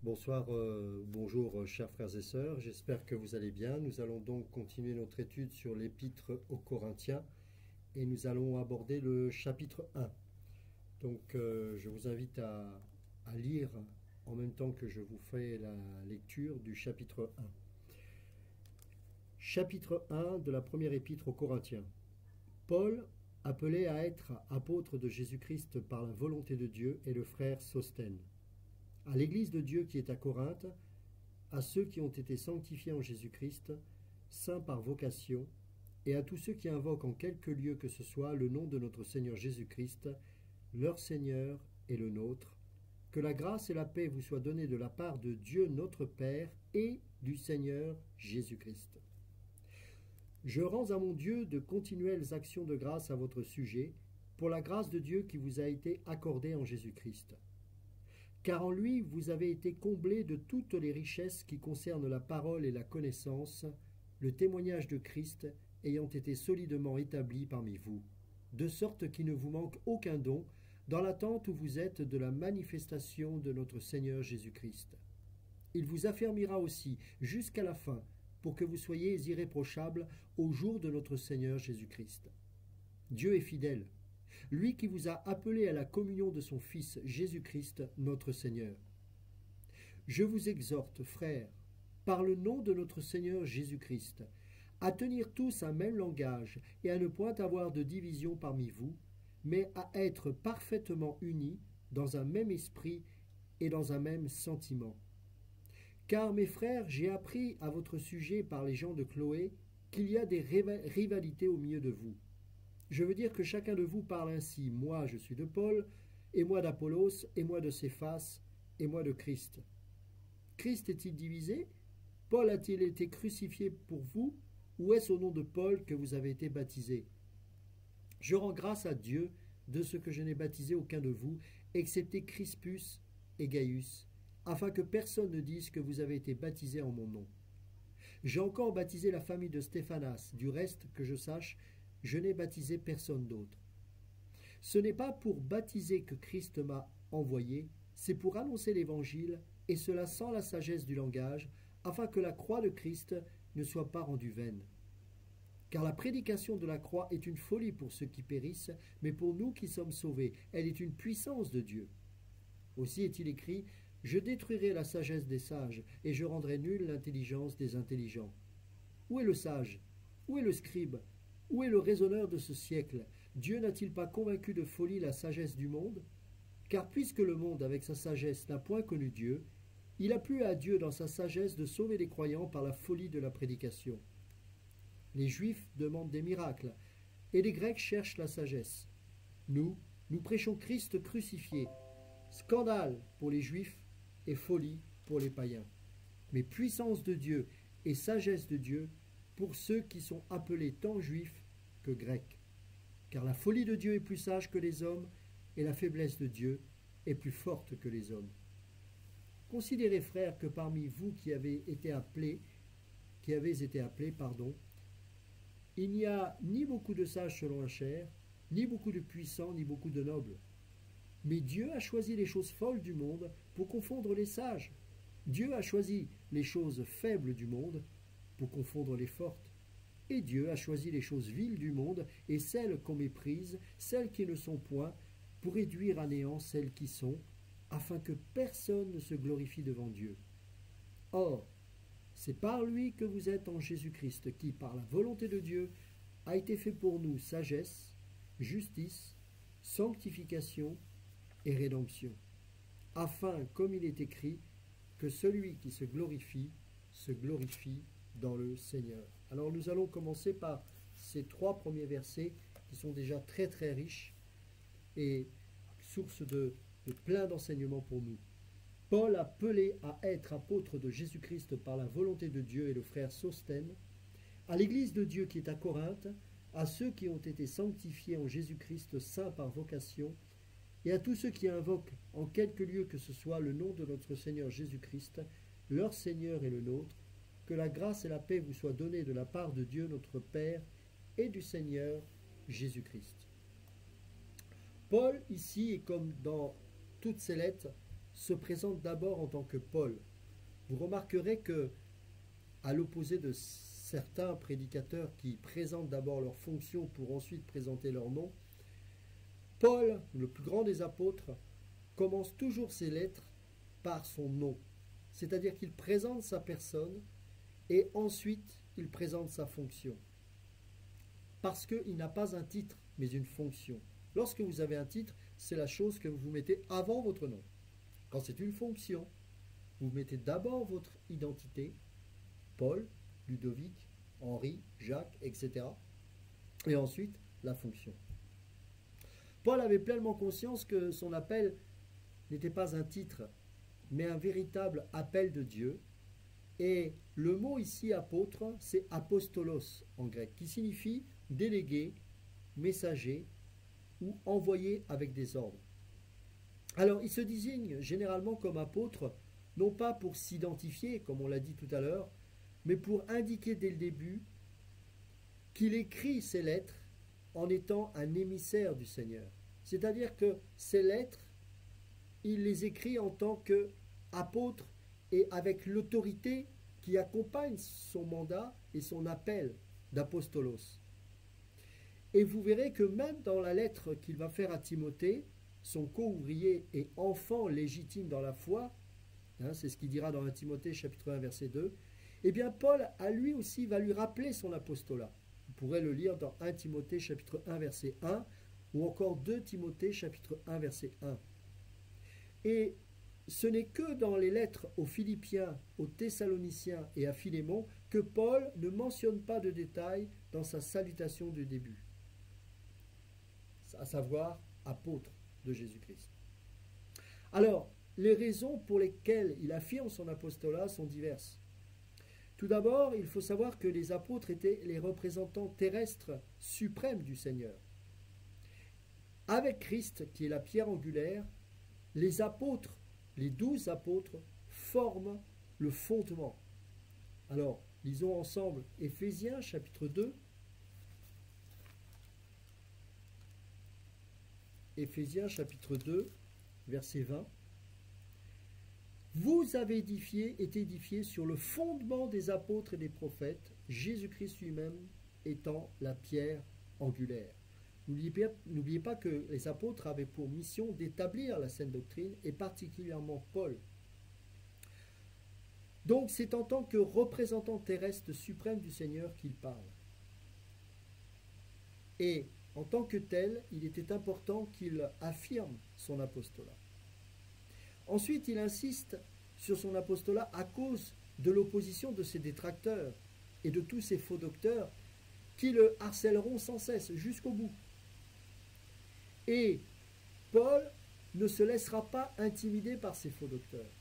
Bonsoir, bonjour chers frères et sœurs, j'espère que vous allez bien. Nous allons donc continuer notre étude sur l'épître aux Corinthiens et nous allons aborder le chapitre 1. Donc je vous invite à lire en même temps que je vous fais la lecture du chapitre 1. Chapitre 1 de la première épître aux Corinthiens. Paul, appelé à être apôtre de Jésus-Christ par la volonté de Dieu, et le frère Sosthène. À l'Église de Dieu qui est à Corinthe, à ceux qui ont été sanctifiés en Jésus-Christ, saints par vocation, et à tous ceux qui invoquent en quelque lieu que ce soit le nom de notre Seigneur Jésus-Christ, leur Seigneur et le nôtre, que la grâce et la paix vous soient données de la part de Dieu notre Père et du Seigneur Jésus-Christ. Je rends à mon Dieu de continuelles actions de grâce à votre sujet, pour la grâce de Dieu qui vous a été accordée en Jésus-Christ. Car en lui vous avez été comblés de toutes les richesses qui concernent la parole et la connaissance, le témoignage de Christ ayant été solidement établi parmi vous, de sorte qu'il ne vous manque aucun don, dans l'attente où vous êtes de la manifestation de notre Seigneur Jésus-Christ. Il vous affermira aussi jusqu'à la fin, pour que vous soyez irréprochables au jour de notre Seigneur Jésus-Christ. Dieu est fidèle, lui qui vous a appelé à la communion de son Fils Jésus-Christ, notre Seigneur. Je vous exhorte, frères, par le nom de notre Seigneur Jésus-Christ, à tenir tous un même langage et à ne point avoir de division parmi vous, mais à être parfaitement unis dans un même esprit et dans un même sentiment. Car, mes frères, j'ai appris à votre sujet par les gens de Chloé qu'il y a des rivalités au milieu de vous. Je veux dire que chacun de vous parle ainsi, moi je suis de Paul, et moi d'Apollos, et moi de Céphas, et moi de Christ. Christ est-il divisé? Paul a-t-il été crucifié pour vous, ou est-ce au nom de Paul que vous avez été baptisés? Je rends grâce à Dieu de ce que je n'ai baptisé aucun de vous, excepté Crispus et Gaius, afin que personne ne dise que vous avez été baptisés en mon nom. J'ai encore baptisé la famille de Stéphanas, du reste, que je sache, je n'ai baptisé personne d'autre. Ce n'est pas pour baptiser que Christ m'a envoyé, c'est pour annoncer l'Évangile, et cela sans la sagesse du langage, afin que la croix de Christ ne soit pas rendue vaine. Car la prédication de la croix est une folie pour ceux qui périssent, mais pour nous qui sommes sauvés, elle est une puissance de Dieu. Aussi est-il écrit, « Je détruirai la sagesse des sages, et je rendrai nulle l'intelligence des intelligents. » Où est le sage? Où est le scribe? Où est le raisonneur de ce siècle? Dieu n'a-t-il pas convaincu de folie la sagesse du monde? Car puisque le monde, avec sa sagesse, n'a point connu Dieu, il a plu à Dieu dans sa sagesse de sauver les croyants par la folie de la prédication. Les Juifs demandent des miracles, et les Grecs cherchent la sagesse. Nous prêchons Christ crucifié, scandale pour les Juifs et folie pour les païens. Mais puissance de Dieu et sagesse de Dieu pour ceux qui sont appelés tant juifs que grecs. Car la folie de Dieu est plus sage que les hommes, et la faiblesse de Dieu est plus forte que les hommes. Considérez, frères, que parmi vous qui avez été appelés, il n'y a ni beaucoup de sages selon la chair, ni beaucoup de puissants, ni beaucoup de nobles. Mais Dieu a choisi les choses folles du monde pour confondre les sages. Dieu a choisi les choses faibles du monde pour confondre les fortes. Et Dieu a choisi les choses viles du monde et celles qu'on méprise, celles qui ne sont point, pour réduire à néant celles qui sont, afin que personne ne se glorifie devant Dieu. Or, c'est par lui que vous êtes en Jésus-Christ, qui, par la volonté de Dieu, a été fait pour nous sagesse, justice, sanctification et rédemption, afin, comme il est écrit, que celui qui se glorifie dans le Seigneur. Alors nous allons commencer par ces 3 premiers versets qui sont déjà très très riches et source de plein d'enseignements pour nous. Paul, appelé à être apôtre de Jésus-Christ par la volonté de Dieu, et le frère Sosthène, à l'Église de Dieu qui est à Corinthe, à ceux qui ont été sanctifiés en Jésus-Christ, saints par vocation, et à tous ceux qui invoquent en quelque lieu que ce soit le nom de notre Seigneur Jésus-Christ, leur Seigneur et le nôtre, que la grâce et la paix vous soient données de la part de Dieu notre Père et du Seigneur Jésus-Christ. Paul, ici, et comme dans toutes ses lettres, se présente d'abord en tant que Paul. Vous remarquerez que, à l'opposé de certains prédicateurs qui présentent d'abord leur fonction pour ensuite présenter leur nom, Paul, le plus grand des apôtres, commence toujours ses lettres par son nom. C'est-à-dire qu'il présente sa personne et ensuite il présente sa fonction. Parce qu'il n'a pas un titre, mais une fonction. Lorsque vous avez un titre, c'est la chose que vous mettez avant votre nom. Quand c'est une fonction, vous mettez d'abord votre identité, Paul, Ludovic, Henri, Jacques, etc. Et ensuite, la fonction. Paul avait pleinement conscience que son appel n'était pas un titre, mais un véritable appel de Dieu. Et le mot ici apôtre, c'est apostolos en grec, qui signifie délégué, messager ou envoyé avec des ordres. Alors, il se désigne généralement comme apôtre, non pas pour s'identifier, comme on l'a dit tout à l'heure, mais pour indiquer dès le début qu'il écrit ses lettres en étant un émissaire du Seigneur. C'est-à-dire que ces lettres, il les écrit en tant qu'apôtre et avec l'autorité qui accompagne son mandat et son appel d'apostolos. Et vous verrez que même dans la lettre qu'il va faire à Timothée, son co-ouvrier et enfant légitime dans la foi, c'est ce qu'il dira dans 1 Timothée chapitre 1 verset 2, eh bien Paul à lui aussi va lui rappeler son apostolat. Vous pourrez le lire dans 1 Timothée chapitre 1 verset 1 ou encore 2 Timothée chapitre 1 verset 1. Et ce n'est que dans les lettres aux Philippiens, aux Thessaloniciens et à Philémon que Paul ne mentionne pas de détails dans sa salutation du début, à savoir apôtre de Jésus-Christ. Alors, les raisons pour lesquelles il affirme son apostolat sont diverses. Tout d'abord, il faut savoir que les apôtres étaient les représentants terrestres suprêmes du Seigneur. Avec Christ, qui est la pierre angulaire, les apôtres, les 12 apôtres, forment le fondement. Alors, lisons ensemble Éphésiens chapitre 2. Éphésiens chapitre 2, verset 20. Vous avez été édifiés sur le fondement des apôtres et des prophètes, Jésus-Christ lui-même étant la pierre angulaire. N'oubliez pas que les apôtres avaient pour mission d'établir la saine doctrine, et particulièrement Paul. Donc c'est en tant que représentant terrestre suprême du Seigneur qu'il parle. Et en tant que tel, il était important qu'il affirme son apostolat. Ensuite, il insiste sur son apostolat à cause de l'opposition de ses détracteurs et de tous ces faux docteurs qui le harcèleront sans cesse jusqu'au bout. Et Paul ne se laissera pas intimider par ces faux docteurs.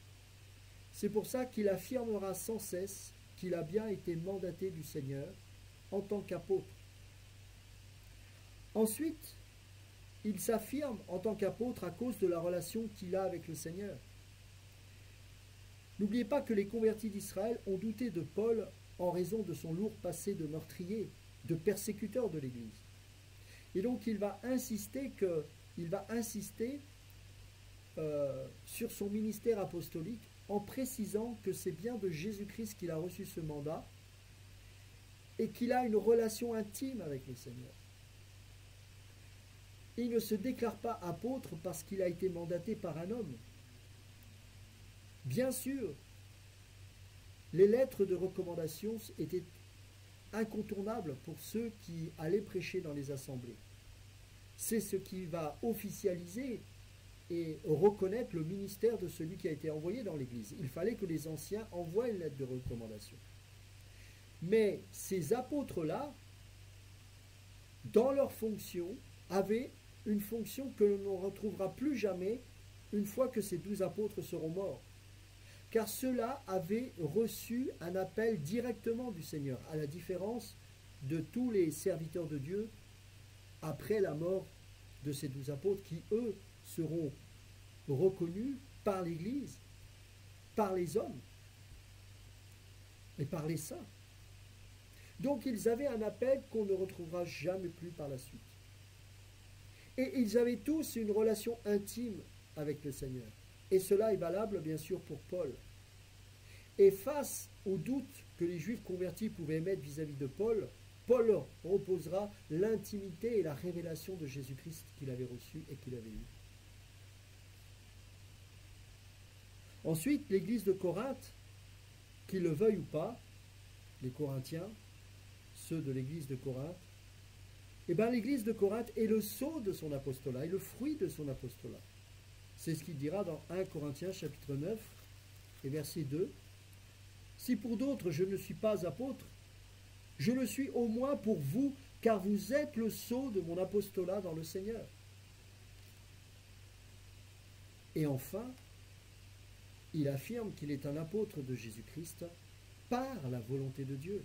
C'est pour ça qu'il affirmera sans cesse qu'il a bien été mandaté du Seigneur en tant qu'apôtre. Ensuite, il s'affirme en tant qu'apôtre à cause de la relation qu'il a avec le Seigneur. N'oubliez pas que les convertis d'Israël ont douté de Paul en raison de son lourd passé de meurtrier, de persécuteur de l'Église. Et donc il va insister sur son ministère apostolique en précisant que c'est bien de Jésus-Christ qu'il a reçu ce mandat et qu'il a une relation intime avec le Seigneur. Il ne se déclare pas apôtre parce qu'il a été mandaté par un homme. Bien sûr, les lettres de recommandation étaient incontournables pour ceux qui allaient prêcher dans les assemblées. C'est ce qui va officialiser et reconnaître le ministère de celui qui a été envoyé dans l'Église. Il fallait que les anciens envoient une lettre de recommandation. Mais ces apôtres-là, dans leur fonction, avaient une fonction que l'on ne retrouvera plus jamais une fois que ces 12 apôtres seront morts. Car ceux-là avaient reçu un appel directement du Seigneur, à la différence de tous les serviteurs de Dieu après la mort de ces 12 apôtres qui, eux, seront reconnus par l'Église, par les hommes et par les saints. Donc ils avaient un appel qu'on ne retrouvera jamais plus par la suite. Et ils avaient tous une relation intime avec le Seigneur. Et cela est valable bien sûr pour Paul. Et face aux doutes que les Juifs convertis pouvaient émettre vis-à-vis de Paul, Paul leur opposera l'intimité et la révélation de Jésus-Christ qu'il avait reçu et qu'il avait eu. Ensuite, l'église de Corinthe, qu'ils le veuillent ou pas, les Corinthiens, ceux de l'église de Corinthe, eh bien l'église de Corinthe est le sceau de son apostolat, est le fruit de son apostolat. C'est ce qu'il dira dans 1 Corinthiens chapitre 9 et verset 2. Si pour d'autres je ne suis pas apôtre, je le suis au moins pour vous, car vous êtes le sceau de mon apostolat dans le Seigneur. Et enfin, il affirme qu'il est un apôtre de Jésus-Christ par la volonté de Dieu.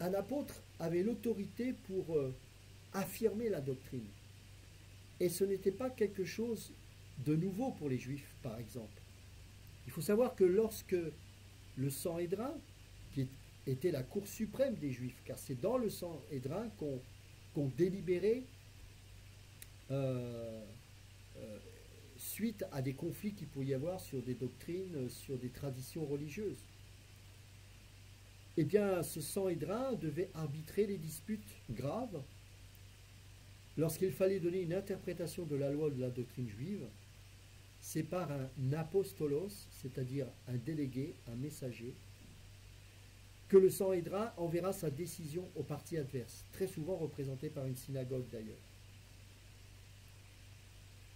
Un apôtre avait l'autorité pour affirmer la doctrine. Et ce n'était pas quelque chose de nouveau pour les Juifs, par exemple. Il faut savoir que lorsque le Sanhédrin, qui était la cour suprême des Juifs, car c'est dans le Sanhédrin qu'on délibérait suite à des conflits qu'il pouvait y avoir sur des doctrines, sur des traditions religieuses. Eh bien, ce Sanhédrin devait arbitrer les disputes graves. Lorsqu'il fallait donner une interprétation de la loi ou de la doctrine juive, c'est par un apostolos, c'est-à-dire un délégué, un messager, que le Sanhédrin enverra sa décision aux parties adverses, très souvent représenté par une synagogue d'ailleurs.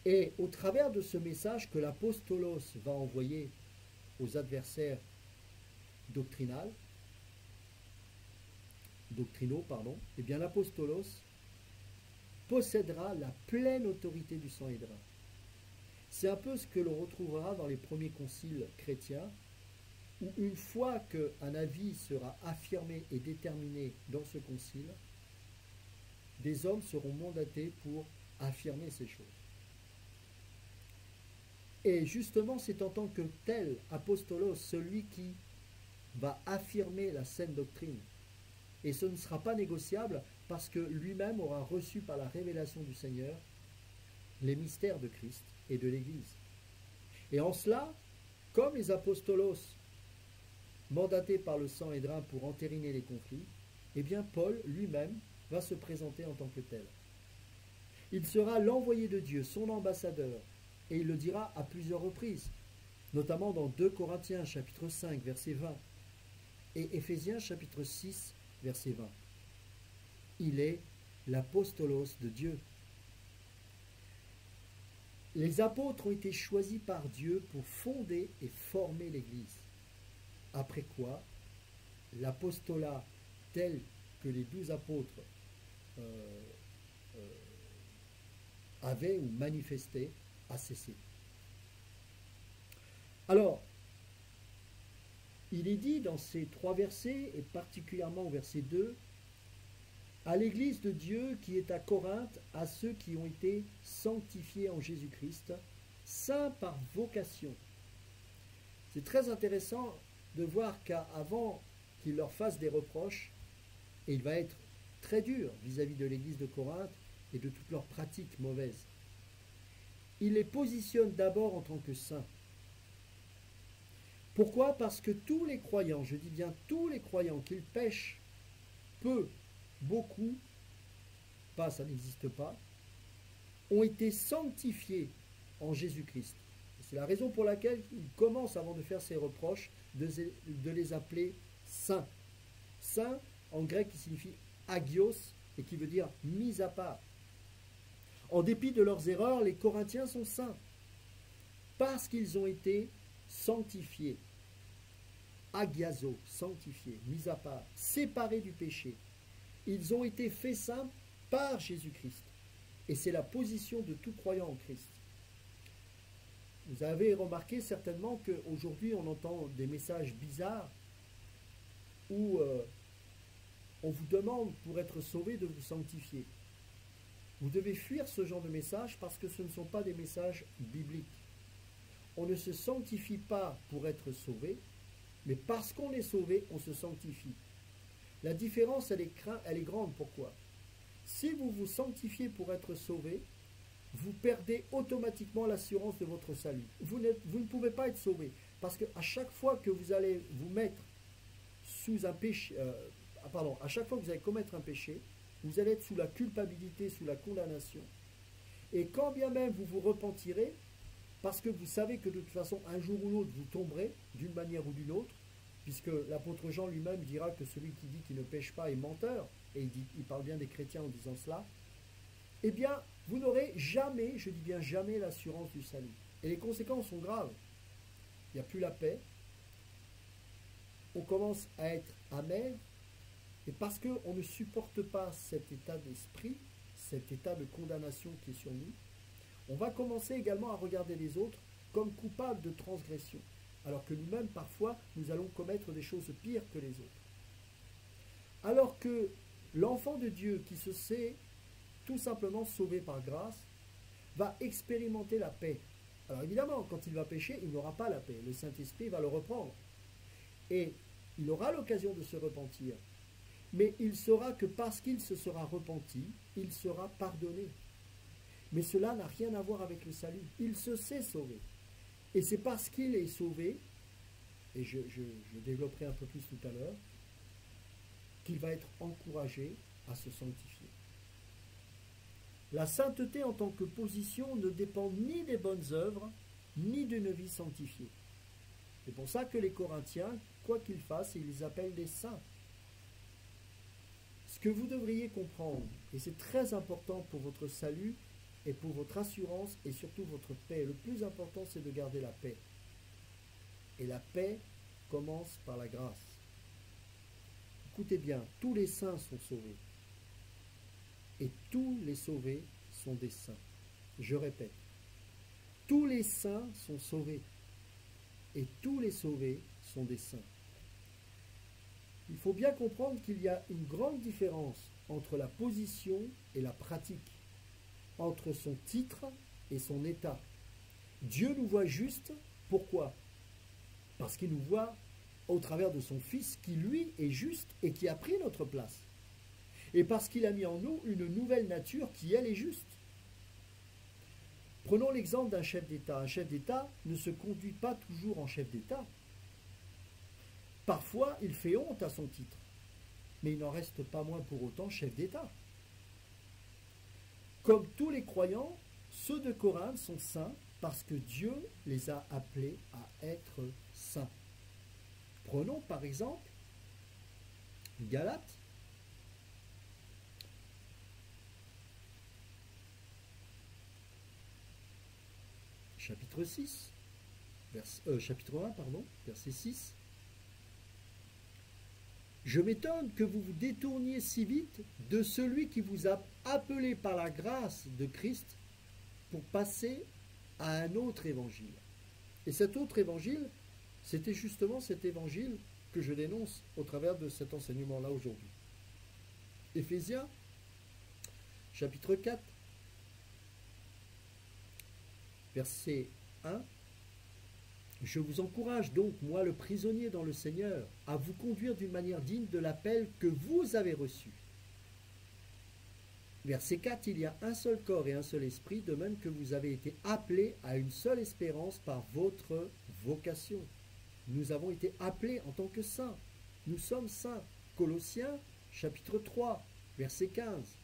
Et au travers de ce message que l'apostolos va envoyer aux adversaires doctrinaux, eh bien l'apostolos possédera la pleine autorité du Sanhédrin. C'est un peu ce que l'on retrouvera dans les premiers conciles chrétiens, où une fois qu'un avis sera affirmé et déterminé dans ce concile, des hommes seront mandatés pour affirmer ces choses. Et justement, c'est en tant que tel apostolos, celui qui va affirmer la saine doctrine. Et ce ne sera pas négociable parce que lui-même aura reçu par la révélation du Seigneur les mystères de Christ et de l'Église. Et en cela, comme les apostolos mandatés par le Sanhédrin pour entériner les conflits, eh bien Paul lui-même va se présenter en tant que tel. Il sera l'envoyé de Dieu, son ambassadeur, et il le dira à plusieurs reprises, notamment dans 2 Corinthiens chapitre 5 verset 20 et Éphésiens chapitre 6 verset 20. Il est l'apostolos de Dieu. Les apôtres ont été choisis par Dieu pour fonder et former l'Église. Après quoi, l'apostolat tel que les 12 apôtres avaient ou manifesté a cessé. Alors, il est dit dans ces 3 versets, et particulièrement au verset 2, à l'Église de Dieu qui est à Corinthe, à ceux qui ont été sanctifiés en Jésus-Christ, saints par vocation. C'est très intéressant de voir qu'avant qu'il leur fasse des reproches, et il va être très dur vis-à-vis de l'Église de Corinthe et de toutes leurs pratiques mauvaises, il les positionne d'abord en tant que saints. Pourquoi? Parce que tous les croyants, je dis bien tous les croyants, qu'ils pêchent peu, beaucoup, pas, ça n'existe pas, ont été sanctifiés en Jésus-Christ. C'est la raison pour laquelle il commence, avant de faire ses reproches, de les appeler saints. Saint, en grec, qui signifie agios, et qui veut dire mis à part. En dépit de leurs erreurs, les Corinthiens sont saints, parce qu'ils ont été sanctifiés. Agiazo, sanctifiés, mis à part, séparés du péché. Ils ont été faits saints par Jésus-Christ. Et c'est la position de tout croyant en Christ. Vous avez remarqué certainement qu'aujourd'hui on entend des messages bizarres où on vous demande pour être sauvé de vous sanctifier. Vous devez fuir ce genre de messages parce que ce ne sont pas des messages bibliques. On ne se sanctifie pas pour être sauvé, mais parce qu'on est sauvé, on se sanctifie. La différence, elle est grande. Pourquoi? Si vous vous sanctifiez pour être sauvé, vous perdez automatiquement l'assurance de votre salut. Vous ne pouvez pas être sauvé. Parce qu'à chaque fois que vous allez vous mettre sous un péché, à chaque fois que vous allez commettre un péché, vous allez être sous la culpabilité, sous la condamnation. Et quand bien même vous vous repentirez, parce que vous savez que de toute façon, un jour ou l'autre, vous tomberez d'une manière ou d'une autre, puisque l'apôtre Jean lui-même dira que celui qui dit qu'il ne pêche pas est menteur, et il parle bien des chrétiens en disant cela, eh bien, vous n'aurez jamais, je dis bien jamais, l'assurance du salut. Et les conséquences sont graves. Il n'y a plus la paix, on commence à être amer, et parce qu'on ne supporte pas cet état d'esprit, cet état de condamnation qui est sur nous, on va commencer également à regarder les autres comme coupables de transgression, alors que nous-mêmes, parfois, nous allons commettre des choses pires que les autres. Alors que l'enfant de Dieu qui se sait tout simplement sauvé par grâce, va expérimenter la paix. Alors évidemment, quand il va pécher, il n'aura pas la paix. Le Saint-Esprit va le reprendre. Et il aura l'occasion de se repentir. Mais il saura que parce qu'il se sera repenti, il sera pardonné. Mais cela n'a rien à voir avec le salut. Il se sait sauvé. Et c'est parce qu'il est sauvé, et je développerai un peu plus tout à l'heure, qu'il va être encouragé à se sanctifier. La sainteté en tant que position ne dépend ni des bonnes œuvres, ni d'une vie sanctifiée. C'est pour ça que les Corinthiens, quoi qu'ils fassent, ils les appellent des saints. Ce que vous devriez comprendre, et c'est très important pour votre salut et pour votre assurance et surtout votre paix, le plus important c'est de garder la paix. Et la paix commence par la grâce. Écoutez bien, tous les saints sont sauvés. Et tous les sauvés sont des saints. Je répète, tous les saints sont sauvés. Et tous les sauvés sont des saints. Il faut bien comprendre qu'il y a une grande différence entre la position et la pratique, entre son titre et son état. Dieu nous voit justes, pourquoi? Parce qu'il nous voit au travers de son Fils qui, lui, est juste et qui a pris notre place. Et parce qu'il a mis en nous une nouvelle nature qui, elle, est juste. Prenons l'exemple d'un chef d'État. Un chef d'État ne se conduit pas toujours en chef d'État. Parfois, il fait honte à son titre, mais il n'en reste pas moins pour autant chef d'État. Comme tous les croyants, ceux de Corinthe sont saints parce que Dieu les a appelés à être saints. Prenons par exemple Galates. Chapitre 6, chapitre 1, pardon, verset 6. Je m'étonne que vous vous détourniez si vite de celui qui vous a appelé par la grâce de Christ pour passer à un autre évangile. Et cet autre évangile, c'était justement cet évangile que je dénonce au travers de cet enseignement-là aujourd'hui. Éphésiens, chapitre 4, verset 1. Je vous encourage donc, moi le prisonnier dans le Seigneur, à vous conduire d'une manière digne de l'appel que vous avez reçu. Verset 4, il y a un seul corps et un seul esprit, de même que vous avez été appelés à une seule espérance par votre vocation. Nous avons été appelés en tant que saints. Nous sommes saints. Colossiens, chapitre 3, verset 15.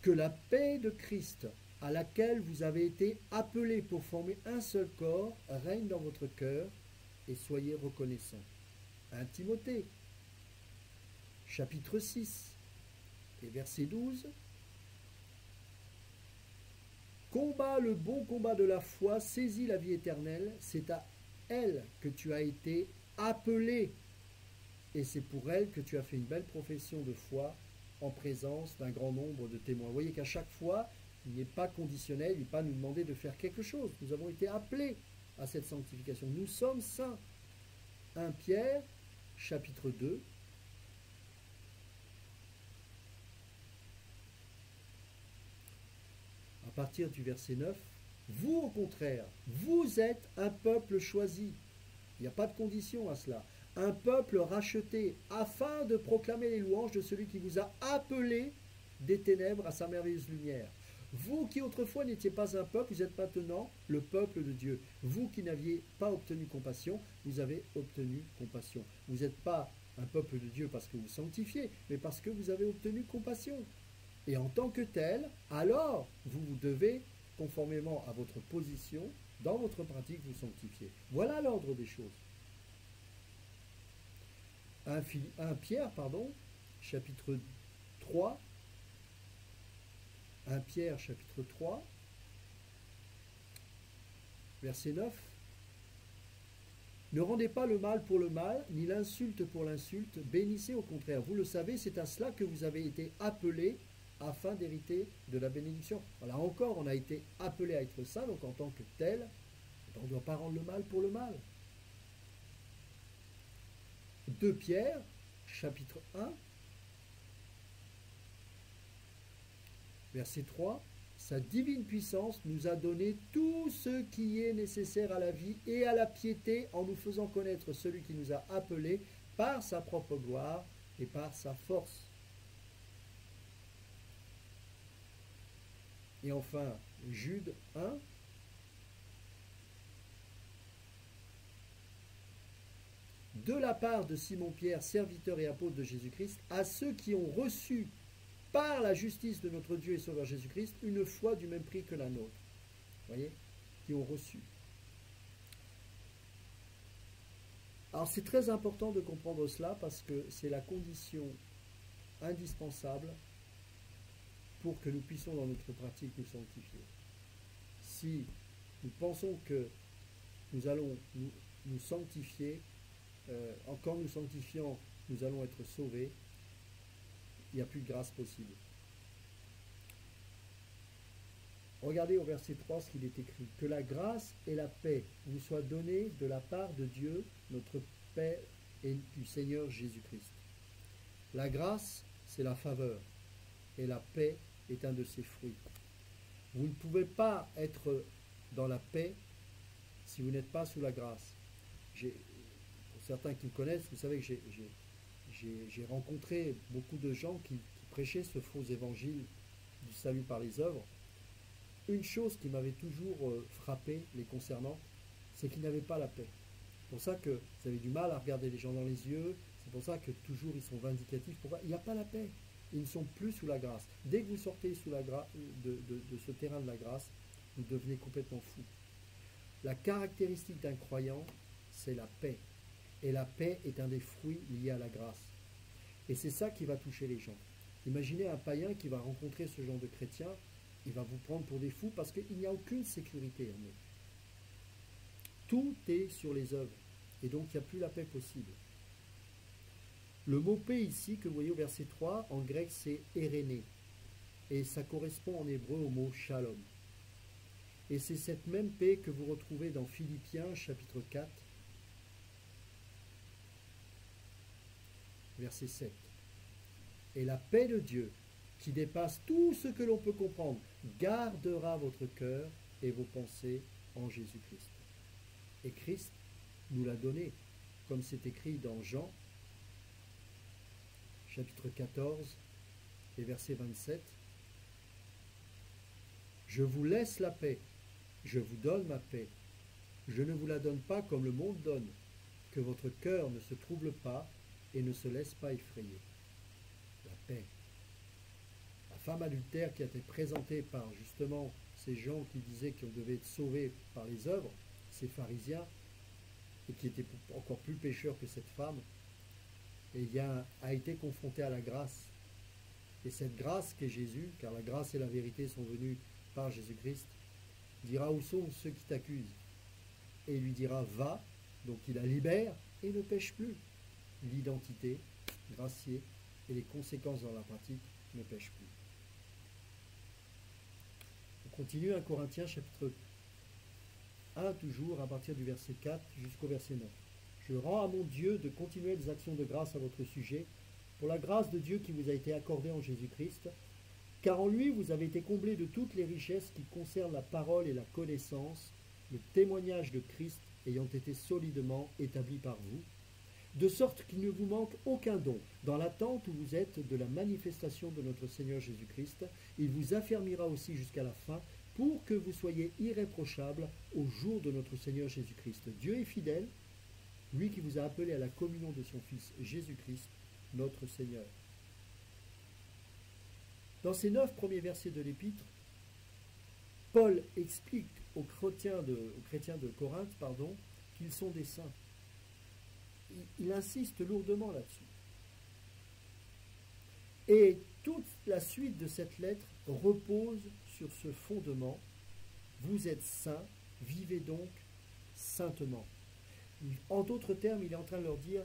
Que la paix de Christ, à laquelle vous avez été appelés pour former un seul corps, règne dans votre cœur et soyez reconnaissants. 1 Timothée, chapitre 6 et verset 12. Combat le bon combat de la foi, saisis la vie éternelle, c'est à elle que tu as été appelé et c'est pour elle que tu as fait une belle profession de foi en présence d'un grand nombre de témoins. Vous voyez qu'à chaque fois, il n'est pas conditionnel, il n'est pas nous demander de faire quelque chose. Nous avons été appelés à cette sanctification. Nous sommes saints. 1 Pierre, chapitre 2. À partir du verset 9, vous au contraire, vous êtes un peuple choisi. Il n'y a pas de condition à cela. un peuple racheté, afin de proclamer les louanges de celui qui vous a appelé des ténèbres à sa merveilleuse lumière. Vous qui autrefois n'étiez pas un peuple, vous êtes maintenant le peuple de Dieu. Vous qui n'aviez pas obtenu compassion, vous avez obtenu compassion. Vous n'êtes pas un peuple de Dieu parce que vous sanctifiez, mais parce que vous avez obtenu compassion. Et en tant que tel, alors vous devez, conformément à votre position, dans votre pratique, vous sanctifier. Voilà l'ordre des choses. 1 Pierre, chapitre 3, 1 Pierre, chapitre 3, verset 9. Ne rendez pas le mal pour le mal, ni l'insulte pour l'insulte, bénissez au contraire. Vous le savez, c'est à cela que vous avez été appelés afin d'hériter de la bénédiction. Là encore, on a été appelé à être saint, donc en tant que tel, on ne doit pas rendre le mal pour le mal. 2 Pierre, chapitre 1, verset 3, sa divine puissance nous a donné tout ce qui est nécessaire à la vie et à la piété en nous faisant connaître celui qui nous a appelés par sa propre gloire et par sa force. Et enfin, Jude 1, de la part de Simon-Pierre, serviteur et apôtre de Jésus-Christ, à ceux qui ont reçu par la justice de notre Dieu et Sauveur Jésus-Christ une foi du même prix que la nôtre. Vous voyez, qui ont reçu. Alors c'est très important de comprendre cela parce que c'est la condition indispensable pour que nous puissions dans notre pratique nous sanctifier. Si nous pensons que nous allons nous sanctifier, en nous sanctifiant, nous allons être sauvés, il n'y a plus de grâce possible. Regardez au verset 3 ce qu'il est écrit. Que la grâce et la paix vous soient données de la part de Dieu, notre Père et du Seigneur Jésus-Christ. La grâce, c'est la faveur, et la paix est un de ses fruits. Vous ne pouvez pas être dans la paix si vous n'êtes pas sous la grâce. Pour certains qui me connaissent, vous savez que j'ai rencontré beaucoup de gens qui prêchaient ce faux évangile du salut par les œuvres. Une chose qui m'avait toujours frappé les concernant, c'est qu'ils n'avaient pas la paix. C'est pour ça que vous avez du mal à regarder les gens dans les yeux, c'est pour ça que toujours ils sont vindicatifs. Pourquoi ? Il n'y a pas la paix. Ils ne sont plus sous la grâce. Dès que vous sortez sous la de ce terrain de la grâce, vous devenez complètement fou. La caractéristique d'un croyant, c'est la paix. Et la paix est un des fruits liés à la grâce. Et c'est ça qui va toucher les gens. Imaginez un païen qui va rencontrer ce genre de chrétien, il va vous prendre pour des fous parce qu'il n'y a aucune sécurité en eux. Tout est sur les œuvres. Et donc il n'y a plus la paix possible. Le mot paix ici, que vous voyez au verset 3, en grec c'est éréné. Et ça correspond en hébreu au mot shalom. Et c'est cette même paix que vous retrouvez dans Philippiens chapitre 4, verset 7. Et la paix de Dieu, qui dépasse tout ce que l'on peut comprendre, gardera votre cœur et vos pensées en Jésus-Christ. Et Christ nous l'a donné, comme c'est écrit dans Jean, chapitre 14, et verset 27. Je vous laisse la paix, je vous donne ma paix. Je ne vous la donne pas comme le monde donne, que votre cœur ne se trouble pas et ne se laisse pas effrayer. La paix. La femme adultère qui a été présentée par justement ces gens qui disaient qu'on devait être sauvés par les œuvres, ces pharisiens, et qui étaient encore plus pécheurs que cette femme, et a été confrontée à la grâce. Et cette grâce qu'est Jésus, car la grâce et la vérité sont venues par Jésus-Christ, dira où sont ceux qui t'accusent. Et il lui dira va, donc il la libère et ne pêche plus. L'identité, graciée et les conséquences dans la pratique ne pêchent plus. On continue 1 Corinthiens chapitre 1 toujours à partir du verset 4 jusqu'au verset 9. Je rends à mon Dieu de continuelles actions de grâce à votre sujet, pour la grâce de Dieu qui vous a été accordée en Jésus-Christ, car en lui vous avez été comblés de toutes les richesses qui concernent la parole et la connaissance, le témoignage de Christ ayant été solidement établi par vous. de sorte qu'il ne vous manque aucun don. Dans l'attente où vous êtes de la manifestation de notre Seigneur Jésus-Christ, il vous affermira aussi jusqu'à la fin, pour que vous soyez irréprochables au jour de notre Seigneur Jésus-Christ. Dieu est fidèle, lui qui vous a appelé à la communion de son Fils Jésus-Christ, notre Seigneur. Dans ces 9 premiers versets de l'Épître, Paul explique aux chrétiens de Corinthe, qu'ils sont des saints. Il insiste lourdement là-dessus. Et toute la suite de cette lettre repose sur ce fondement. Vous êtes saints, vivez donc saintement. En d'autres termes, il est en train de leur dire,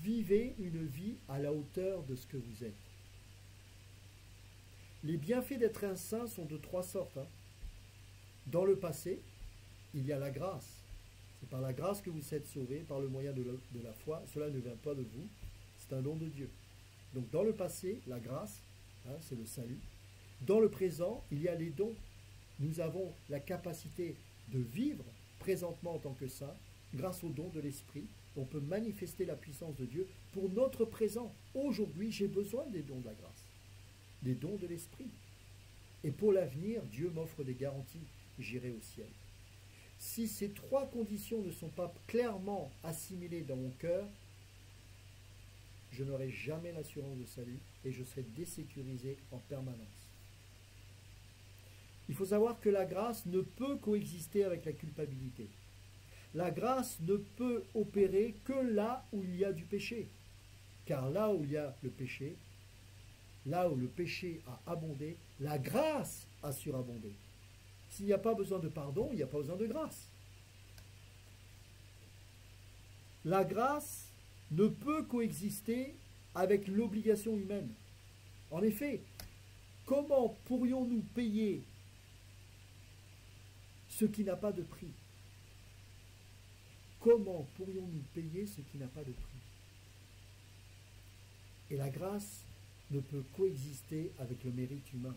vivez une vie à la hauteur de ce que vous êtes. Les bienfaits d'être un saint sont de 3 sortes. Dans le passé, il y a la grâce. C'est par la grâce que vous êtes sauvés, par le moyen de la foi. Cela ne vient pas de vous, c'est un don de Dieu. Donc dans le passé, la grâce, c'est le salut. Dans le présent, il y a les dons. Nous avons la capacité de vivre présentement en tant que saints, grâce aux dons de l'Esprit. On peut manifester la puissance de Dieu pour notre présent. Aujourd'hui, j'ai besoin des dons de la grâce, des dons de l'Esprit. Et pour l'avenir, Dieu m'offre des garanties, j'irai au ciel. Si ces 3 conditions ne sont pas clairement assimilées dans mon cœur, je n'aurai jamais l'assurance de salut et je serai désécurisé en permanence. Il faut savoir que la grâce ne peut coexister avec la culpabilité. La grâce ne peut opérer que là où il y a du péché. Car là où il y a le péché, là où le péché a abondé, la grâce a surabondé. S'il n'y a pas besoin de pardon, il n'y a pas besoin de grâce. La grâce ne peut coexister avec l'obligation humaine. En effet, comment pourrions-nous payer ce qui n'a pas de prix? Comment pourrions-nous payer ce qui n'a pas de prix? Et la grâce ne peut coexister avec le mérite humain.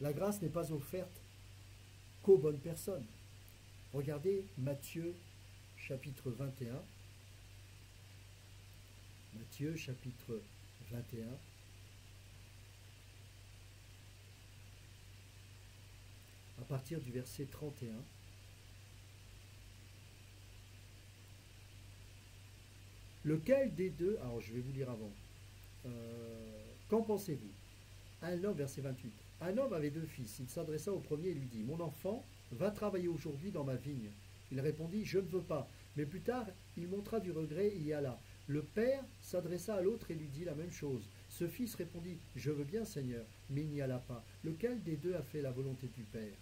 La grâce n'est pas offerte qu'aux bonnes personnes. Regardez Matthieu chapitre 21. Matthieu chapitre 21. À partir du verset 31. Lequel des deux, alors je vais vous lire avant, qu'en pensez-vous? Un homme, verset 28, un homme avait 2 fils, il s'adressa au premier et lui dit, mon enfant, va travailler aujourd'hui dans ma vigne. Il répondit, je ne veux pas, mais plus tard, il montra du regret et y alla. Le père s'adressa à l'autre et lui dit la même chose. Ce fils répondit, je veux bien Seigneur, mais il n'y alla pas. Lequel des deux a fait la volonté du père?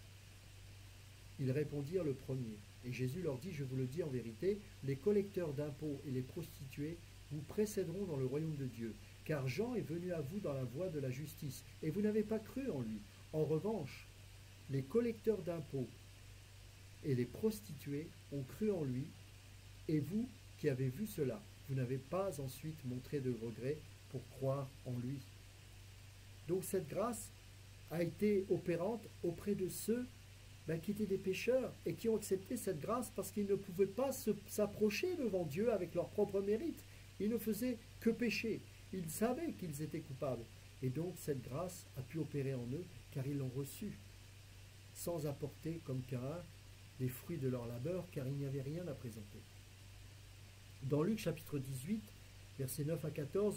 Ils répondirent le premier. Et Jésus leur dit, je vous le dis en vérité, les collecteurs d'impôts et les prostituées vous précéderont dans le royaume de Dieu. Car Jean est venu à vous dans la voie de la justice, et vous n'avez pas cru en lui. En revanche, les collecteurs d'impôts et les prostituées ont cru en lui, et vous qui avez vu cela, vous n'avez pas ensuite montré de regret pour croire en lui. Donc cette grâce a été opérante auprès de ceux qui étaient des pécheurs et qui ont accepté cette grâce parce qu'ils ne pouvaient pas s'approcher devant Dieu avec leur propre mérite. Ils ne faisaient que pécher. Ils savaient qu'ils étaient coupables. Et donc cette grâce a pu opérer en eux car ils l'ont reçue sans apporter comme Caïn des fruits de leur labeur car il n'y avait rien à présenter. Dans Luc chapitre 18, versets 9 à 14,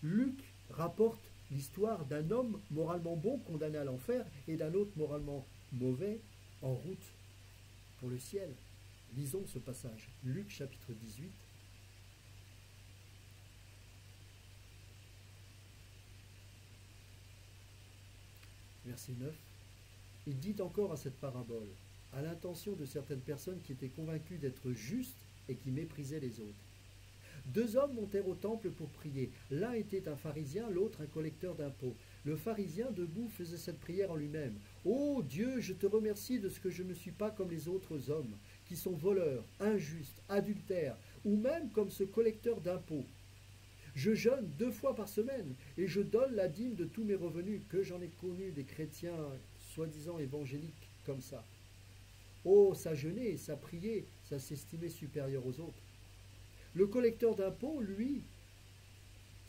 Luc rapporte l'histoire d'un homme moralement bon condamné à l'enfer et d'un autre moralement mauvais en route pour le ciel. Lisons ce passage. Luc chapitre 18. Verset 9. Il dit encore à cette parabole, à l'intention de certaines personnes qui étaient convaincues d'être justes et qui méprisaient les autres. 2 hommes montèrent au temple pour prier. L'un était un pharisien, l'autre un collecteur d'impôts. Le pharisien, debout, faisait cette prière en lui-même. « Ô Dieu, je te remercie de ce que je ne suis pas comme les autres hommes, qui sont voleurs, injustes, adultères, ou même comme ce collecteur d'impôts. Je jeûne 2 fois par semaine, et je donne la dîme de tous mes revenus, que j'en ai connu des chrétiens soi-disant évangéliques comme ça. Oh, ça jeûnait, ça priait, ça s'estimait supérieur aux autres. Le collecteur d'impôts, lui,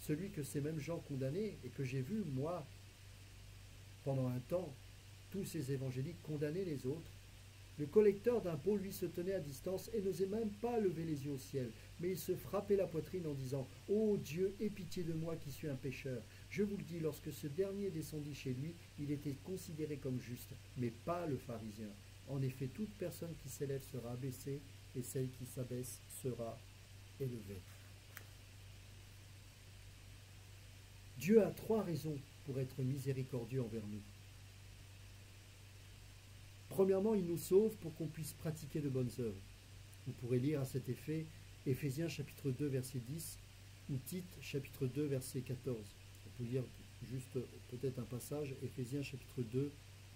celui que ces mêmes gens condamnaient et que j'ai vu, moi, pendant un temps, tous ces évangéliques condamner les autres, le collecteur d'impôts, lui, se tenait à distance et n'osait même pas lever les yeux au ciel, mais il se frappait la poitrine en disant « Ô Dieu, aie pitié de moi qui suis un pécheur. » Je vous le dis, lorsque ce dernier descendit chez lui, il était considéré comme juste, mais pas le pharisien. En effet, toute personne qui s'élève sera abaissée, et celle qui s'abaisse sera élevée. Dieu a 3 raisons pour être miséricordieux envers nous. Premièrement, il nous sauve pour qu'on puisse pratiquer de bonnes œuvres. Vous pourrez lire à cet effet Éphésiens chapitre 2 verset 10 ou Tite chapitre 2 verset 14. On peut lire juste peut-être un passage, Éphésiens chapitre 2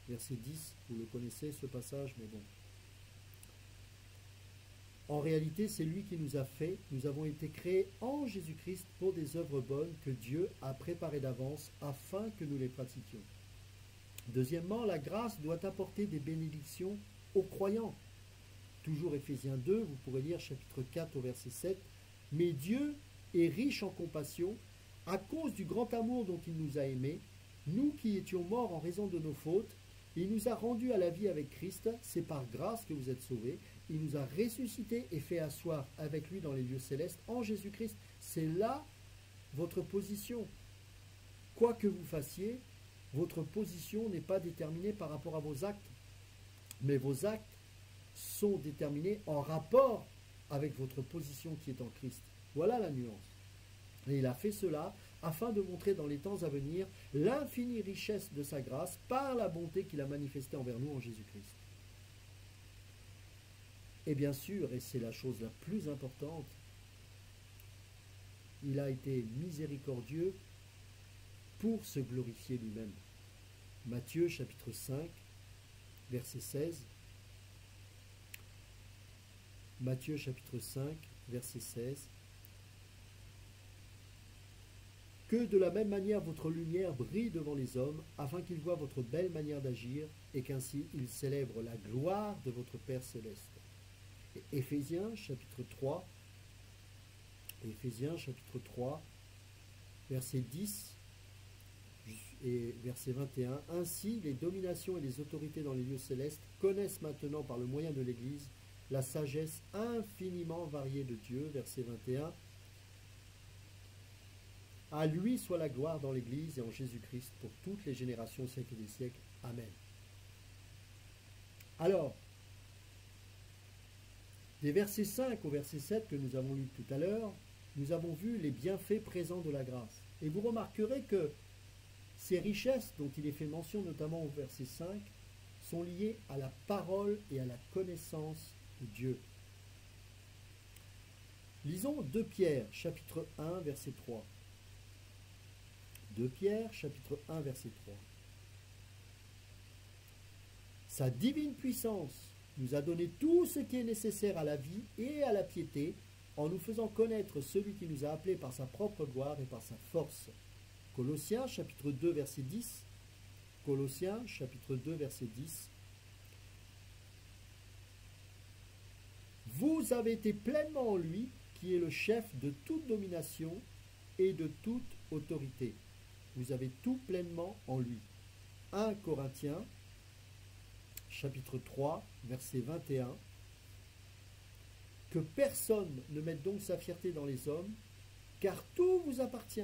verset 10, vous le connaissez ce passage, mais bon. En réalité, c'est lui qui nous a fait, nous avons été créés en Jésus-Christ pour des œuvres bonnes que Dieu a préparées d'avance afin que nous les pratiquions. Deuxièmement, la grâce doit apporter des bénédictions aux croyants. Toujours Éphésiens 2, vous pourrez lire chapitre 4 au verset 7. « Mais Dieu est riche en compassion, à cause du grand amour dont il nous a aimés, nous qui étions morts en raison de nos fautes, il nous a rendus à la vie avec Christ, c'est par grâce que vous êtes sauvés. Il nous a ressuscités et fait asseoir avec lui dans les lieux célestes en Jésus-Christ. » C'est là votre position. Quoi que vous fassiez, votre position n'est pas déterminée par rapport à vos actes, mais vos actes sont déterminés en rapport avec votre position qui est en Christ. Voilà la nuance. Et il a fait cela afin de montrer dans les temps à venir l'infinie richesse de sa grâce par la bonté qu'il a manifestée envers nous en Jésus-Christ. Et bien sûr, et c'est la chose la plus importante, il a été miséricordieux pour se glorifier lui-même. Matthieu chapitre 5, verset 16. Matthieu chapitre 5, verset 16. Que de la même manière votre lumière brille devant les hommes, afin qu'ils voient votre belle manière d'agir, et qu'ainsi ils célèbrent la gloire de votre Père céleste. Et Éphésiens chapitre 3, verset 10 et verset 21. Ainsi, les dominations et les autorités dans les lieux célestes connaissent maintenant par le moyen de l'Église la sagesse infiniment variée de Dieu. Verset 21. À lui soit la gloire dans l'Église et en Jésus-Christ pour toutes les générations, siècles des siècles. Amen. Alors, des versets 5 au verset 7 que nous avons lus tout à l'heure, nous avons vu les bienfaits présents de la grâce. Et vous remarquerez que ces richesses dont il est fait mention, notamment au verset 5, sont liées à la parole et à la connaissance de Dieu. Lisons 2 Pierre, chapitre 1, verset 3. 2 Pierre, chapitre 1, verset 3. Sa divine puissance nous a donné tout ce qui est nécessaire à la vie et à la piété, en nous faisant connaître celui qui nous a appelés par sa propre gloire et par sa force. Colossiens, chapitre 2, verset 10. Colossiens, chapitre 2, verset 10. Vous avez été pleinement en lui, qui est le chef de toute domination et de toute autorité. Vous avez tout pleinement en lui. 1 Corinthiens, chapitre 3, verset 21. Que personne ne mette donc sa fierté dans les hommes, car tout vous appartient.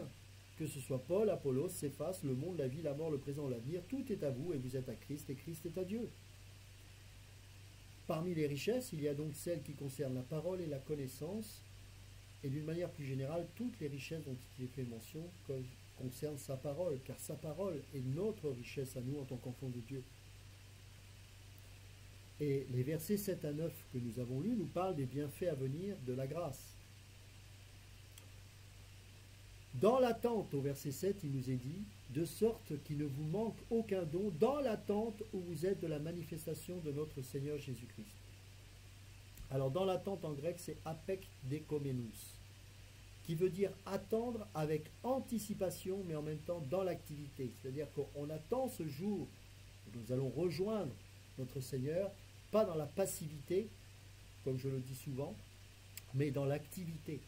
Que ce soit Paul, Apollos, Céphas, le monde, la vie, la mort, le présent, l'avenir, tout est à vous et vous êtes à Christ et Christ est à Dieu. Parmi les richesses, il y a donc celles qui concernent la parole et la connaissance, et d'une manière plus générale, toutes les richesses dont il est fait mention concernent sa parole, car sa parole est notre richesse à nous en tant qu'enfants de Dieu. Et les versets 7 à 9 que nous avons lus nous parlent des bienfaits à venir de la grâce. Dans l'attente, au verset 7, il nous est dit, de sorte qu'il ne vous manque aucun don dans l'attente où vous êtes de la manifestation de notre Seigneur Jésus-Christ. Alors dans l'attente en grec, c'est apekdekomenous, qui veut dire attendre avec anticipation, mais en même temps dans l'activité. C'est-à-dire qu'on attend ce jour où nous allons rejoindre notre Seigneur, pas dans la passivité, comme je le dis souvent, mais dans l'activité.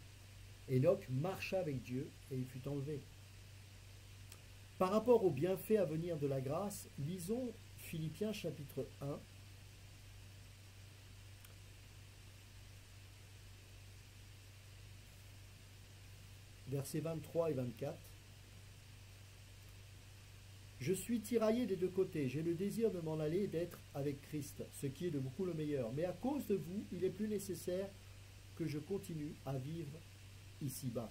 Enoch marcha avec Dieu et il fut enlevé. Par rapport aux bienfaits à venir de la grâce, lisons Philippiens chapitre 1. Versets 23 et 24. Je suis tiraillé des deux côtés, j'ai le désir de m'en aller et d'être avec Christ, ce qui est de beaucoup le meilleur. Mais à cause de vous, il est plus nécessaire que je continue à vivre ici-bas.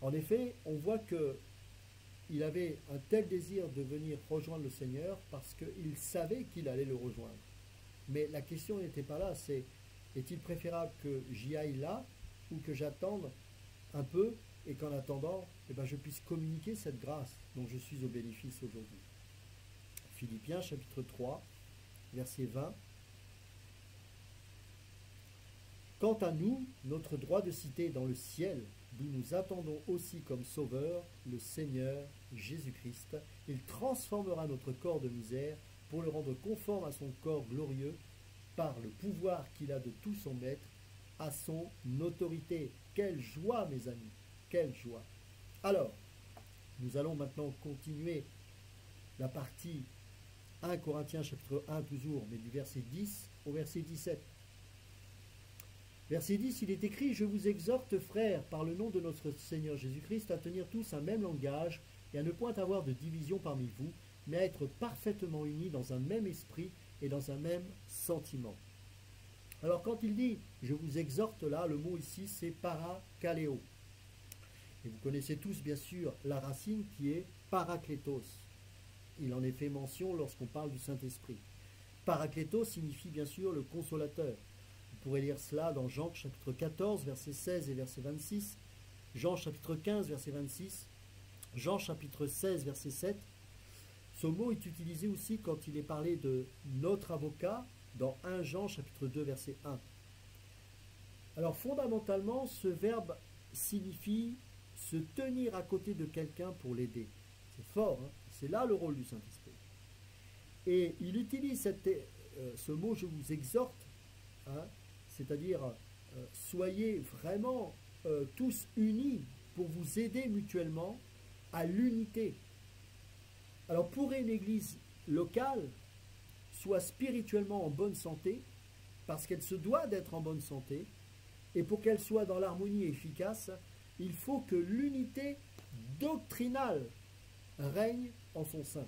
En effet, on voit qu'il avait un tel désir de venir rejoindre le Seigneur parce qu'il savait qu'il allait le rejoindre. Mais la question n'était pas là, c'est est-il préférable que j'y aille là ou que j'attende un peu et qu'en attendant, je puisse communiquer cette grâce dont je suis au bénéfice aujourd'hui. Philippiens chapitre 3, verset 20. Quant à nous, notre droit de cité est dans le ciel, d'où nous attendons aussi comme sauveur le Seigneur Jésus-Christ. Il transformera notre corps de misère pour le rendre conforme à son corps glorieux par le pouvoir qu'il a de tout son maître, à son autorité. Quelle joie, mes amis, quelle joie. Alors, nous allons maintenant continuer la partie 1 Corinthiens chapitre 1 toujours, mais du verset 10 au verset 17. Verset 10, il est écrit « Je vous exhorte, frères, par le nom de notre Seigneur Jésus-Christ, à tenir tous un même langage et à ne point avoir de division parmi vous, mais à être parfaitement unis dans un même esprit et dans un même sentiment. » Alors quand il dit « je vous exhorte » là, le mot ici c'est parakaleo. Et vous connaissez tous bien sûr la racine qui est parakletos. Il en est fait mention lorsqu'on parle du Saint-Esprit. Parakletos signifie bien sûr le consolateur. Vous pourrez lire cela dans Jean chapitre 14, verset 16 et verset 26, Jean chapitre 15, verset 26, Jean chapitre 16, verset 7. Ce mot est utilisé aussi quand il est parlé de notre avocat dans 1 Jean chapitre 2, verset 1. Alors fondamentalement, ce verbe signifie se tenir à côté de quelqu'un pour l'aider. C'est fort, hein? C'est là le rôle du Saint-Esprit. Et il utilise ce mot « je vous exhorte hein, », c'est-à-dire soyez vraiment tous unis pour vous aider mutuellement à l'unité. Alors pour une église locale, soit spirituellement en bonne santé, parce qu'elle se doit d'être en bonne santé, et pour qu'elle soit dans l'harmonie efficace, il faut que l'unité doctrinale règne en son sein.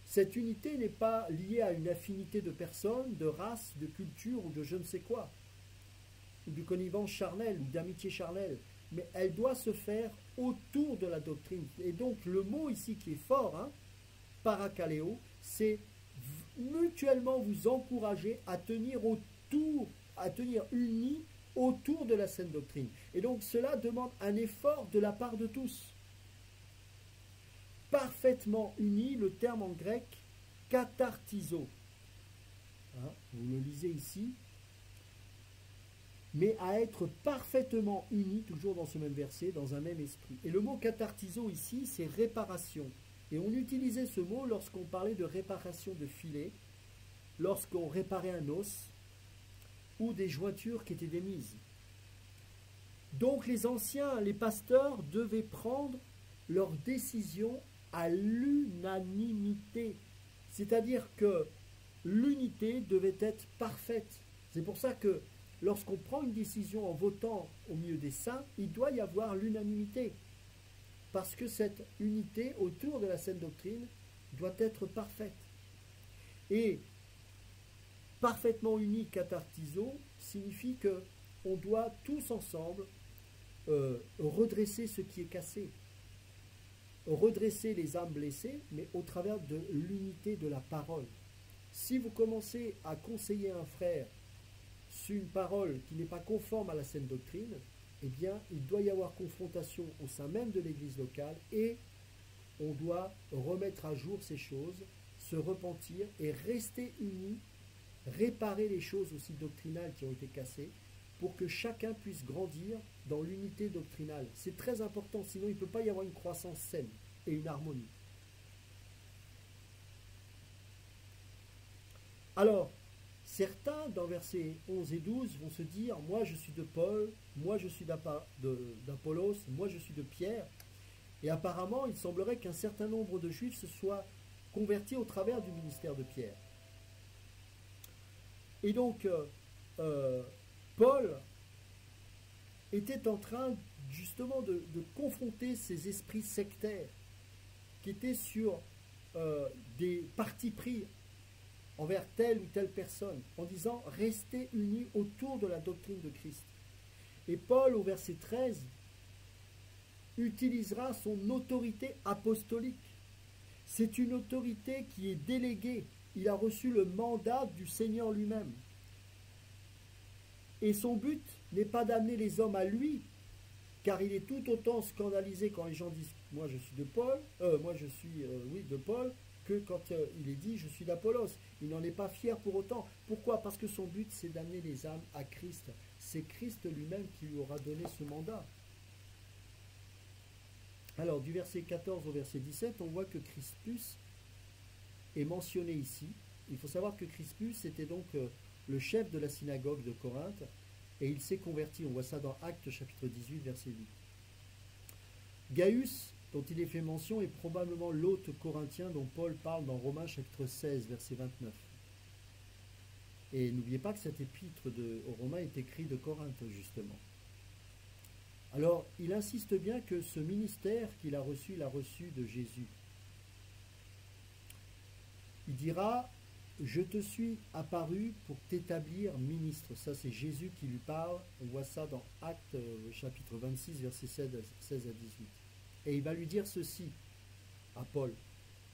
Cette unité n'est pas liée à une affinité de personnes, de race, de culture ou de je ne sais quoi, ou de connivence charnelle ou d'amitié charnelle, mais elle doit se faire autour de la doctrine. Et donc le mot ici qui est fort, hein, parakaleo, c'est mutuellement vous encourager à tenir unis autour de la saine doctrine. Et donc cela demande un effort de la part de tous. Parfaitement unis, le terme en grec kathartizo. Hein, vous le lisez ici. Mais à être parfaitement unis, toujours dans ce même verset, dans un même esprit. Et le mot kathartizo ici, c'est réparation. Et on utilisait ce mot lorsqu'on parlait de réparation de filets, lorsqu'on réparait un os, ou des jointures qui étaient démises. Donc les anciens, les pasteurs devaient prendre leurs décisions à l'unanimité. C'est-à-dire que l'unité devait être parfaite. C'est pour ça que lorsqu'on prend une décision en votant au milieu des saints, il doit y avoir l'unanimité. Parce que cette unité autour de la saine doctrine doit être parfaite. Et parfaitement unis kathartizo signifie que on doit tous ensemble redresser ce qui est cassé, redresser les âmes blessées, mais au travers de l'unité de la parole. Si vous commencez à conseiller un frère sur une parole qui n'est pas conforme à la saine doctrine, eh bien, il doit y avoir confrontation au sein même de l'église locale et on doit remettre à jour ces choses, se repentir et rester unis, réparer les choses aussi doctrinales qui ont été cassées pour que chacun puisse grandir dans l'unité doctrinale. C'est très important, sinon il ne peut pas y avoir une croissance saine et une harmonie. Alors, certains, dans versets 11 et 12, vont se dire, moi je suis de Paul, moi je suis d'Apollos, moi je suis de Pierre. Et apparemment, il semblerait qu'un certain nombre de Juifs se soient convertis au travers du ministère de Pierre. Et donc, Paul était en train justement de confronter ces esprits sectaires qui étaient sur des partis pris envers telle ou telle personne, en disant « Restez unis autour de la doctrine de Christ ». Et Paul, au verset 13, utilisera son autorité apostolique. C'est une autorité qui est déléguée. Il a reçu le mandat du Seigneur lui-même. Et son but n'est pas d'amener les hommes à lui, car il est tout autant scandalisé quand les gens disent « moi je suis de Paul, de Paul », que quand il est dit « je suis d'Apollos ». Il n'en est pas fier pour autant. Pourquoi? Parce que son but, c'est d'amener les âmes à Christ. C'est Christ lui-même qui lui aura donné ce mandat. Alors, du verset 14 au verset 17, on voit que Crispus est mentionné ici. Il faut savoir que Crispus était donc le chef de la synagogue de Corinthe, et il s'est converti. On voit ça dans Actes chapitre 18, verset 8. Gaius, dont il est fait mention, est probablement l'hôte corinthien dont Paul parle dans Romains chapitre 16, verset 29. Et n'oubliez pas que cet épître aux Romains est écrit de Corinthe, justement. Alors, il insiste bien que ce ministère qu'il a reçu, il a reçu de Jésus. Il dira « Je te suis apparu pour t'établir ministre ». Ça, c'est Jésus qui lui parle. On voit ça dans Actes chapitre 26, versets 16 à 18. Et il va lui dire ceci à Paul.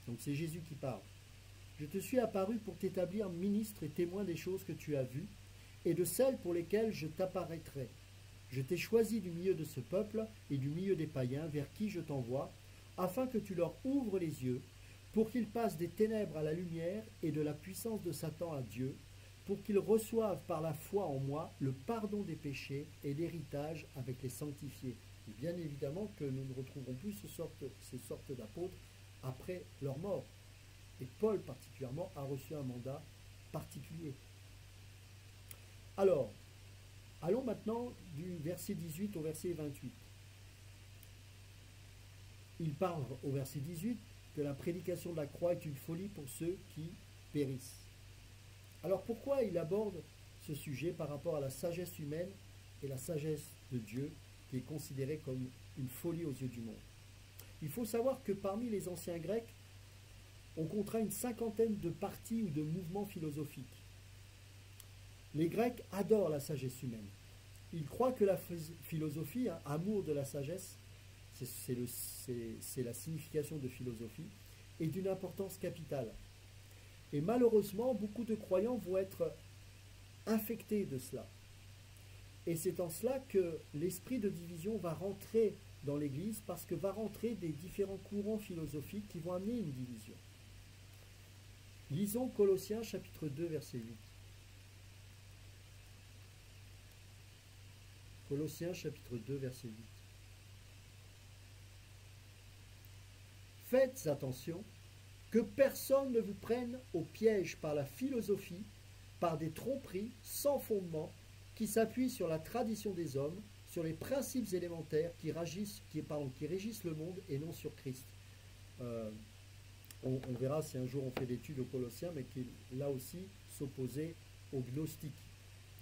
Donc c'est Jésus qui parle. « Je te suis apparu pour t'établir ministre et témoin des choses que tu as vues et de celles pour lesquelles je t'apparaîtrai. Je t'ai choisi du milieu de ce peuple et du milieu des païens vers qui je t'envoie, afin que tu leur ouvres les yeux, pour qu'ils passent des ténèbres à la lumière et de la puissance de Satan à Dieu, pour qu'ils reçoivent par la foi en moi le pardon des péchés et l'héritage avec les sanctifiés. » Et bien évidemment que nous ne retrouverons plus ces sortes d'apôtres après leur mort. Et Paul particulièrement a reçu un mandat particulier. Alors, allons maintenant du verset 18 au verset 28. Il parle au verset 18 que la prédication de la croix est une folie pour ceux qui périssent. Alors pourquoi il aborde ce sujet par rapport à la sagesse humaine et la sagesse de Dieu qui est considérée comme une folie aux yeux du monde? Il faut savoir que parmi les anciens Grecs, on comptera une cinquantaine de partis ou de mouvements philosophiques. Les Grecs adorent la sagesse humaine. Ils croient que la philosophie, amour de la sagesse, c'est la signification de philosophie, est d'une importance capitale. Et malheureusement, beaucoup de croyants vont être infectés de cela. Et c'est en cela que l'esprit de division va rentrer dans l'Église, parce que va rentrer des différents courants philosophiques qui vont amener une division. Lisons Colossiens chapitre 2, verset 8. Colossiens chapitre 2, verset 8. Faites attention que personne ne vous prenne au piège par la philosophie, par des tromperies sans fondement, qui s'appuient sur la tradition des hommes, sur les principes élémentaires qui régissent le monde et non sur Christ. On verra si un jour on fait l'étude aux Colossiens, mais qui là aussi s'opposait aux gnostiques.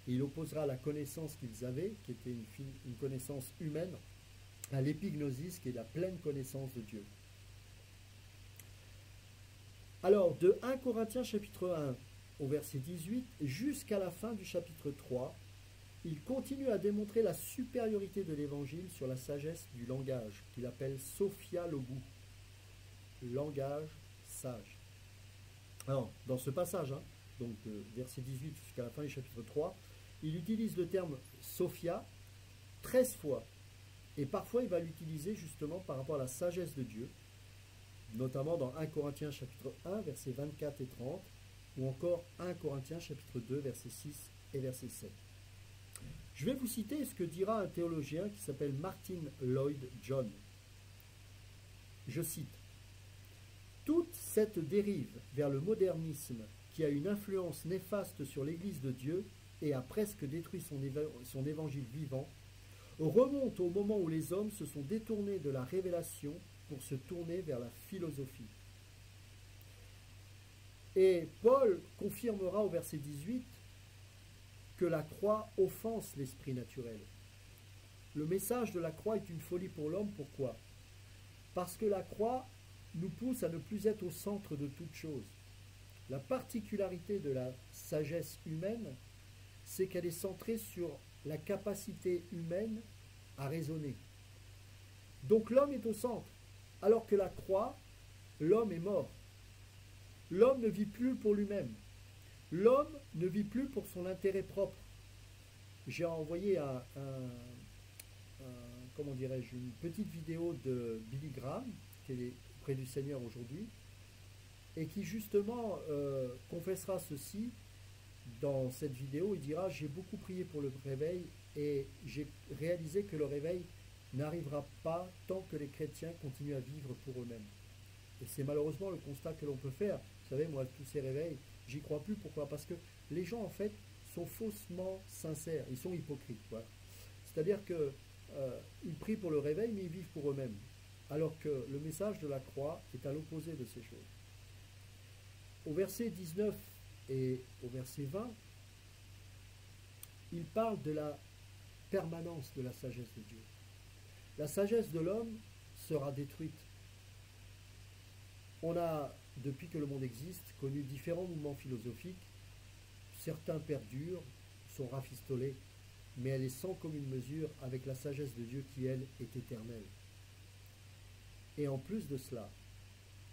Il opposera la connaissance qu'ils avaient, qui était une connaissance humaine, à l'épignosis, qui est la pleine connaissance de Dieu. Alors, de 1 Corinthiens chapitre 1 au verset 18 jusqu'à la fin du chapitre 3, il continue à démontrer la supériorité de l'évangile sur la sagesse du langage, qu'il appelle Sophia Logou, langage sage. Alors, dans ce passage, donc verset 18 jusqu'à la fin du chapitre 3, il utilise le terme Sophia 13 fois. Et parfois, il va l'utiliser justement par rapport à la sagesse de Dieu, notamment dans 1 Corinthiens chapitre 1, versets 24 et 30, ou encore 1 Corinthiens chapitre 2, versets 6 et verset 7. Je vais vous citer ce que dira un théologien qui s'appelle Martin Lloyd John. Je cite: « Toute cette dérive vers le modernisme qui a une influence néfaste sur l'Église de Dieu et a presque détruit son évangile vivant, remonte au moment où les hommes se sont détournés de la révélation pour se tourner vers la philosophie. Et Paul confirmera au verset 18 que la croix offense l'esprit naturel. Le message de la croix est une folie pour l'homme. Pourquoi? Parce que la croix nous pousse à ne plus être au centre de toute chose. La particularité de la sagesse humaine, c'est qu'elle est centrée sur la capacité humaine à raisonner. Donc l'homme est au centre, alors que la croix, l'homme est mort. L'homme ne vit plus pour lui-même. L'homme ne vit plus pour son intérêt propre. J'ai envoyé comment dirais-je, une petite vidéo de Billy Graham, qui est près du Seigneur aujourd'hui, et qui justement confessera ceci dans cette vidéo. Il dira: j'ai beaucoup prié pour le réveil et j'ai réalisé que le réveil n'arrivera pas tant que les chrétiens continuent à vivre pour eux-mêmes. Et c'est malheureusement le constat que l'on peut faire. Vous savez, moi, tous ces réveils, j'y crois plus. Pourquoi? Parce que les gens, en fait, sont faussement sincères. Ils sont hypocrites. Voilà. C'est-à-dire qu'ils prient pour le réveil, mais ils vivent pour eux-mêmes. Alors que le message de la croix est à l'opposé de ces choses. Au verset 19 et au verset 20, il parle de la permanence de la sagesse de Dieu. La sagesse de l'homme sera détruite. On a, depuis que le monde existe, connu différents mouvements philosophiques. Certains perdurent, sont rafistolés, mais elle est sans commune mesure avec la sagesse de Dieu qui, elle, est éternelle. Et en plus de cela,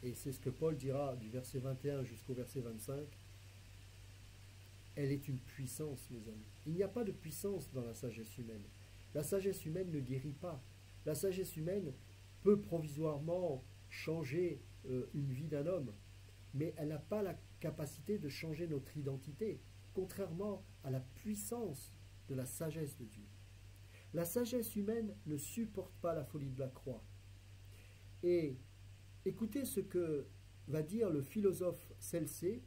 et c'est ce que Paul dira du verset 21 jusqu'au verset 25, elle est une puissance, mes amis. Il n'y a pas de puissance dans la sagesse humaine. La sagesse humaine ne guérit pas. La sagesse humaine peut provisoirement changer une vie d'un homme, mais elle n'a pas la capacité de changer notre identité, contrairement à la puissance de la sagesse de Dieu. La sagesse humaine ne supporte pas la folie de la croix. Et écoutez ce que va dire le philosophe Celsée,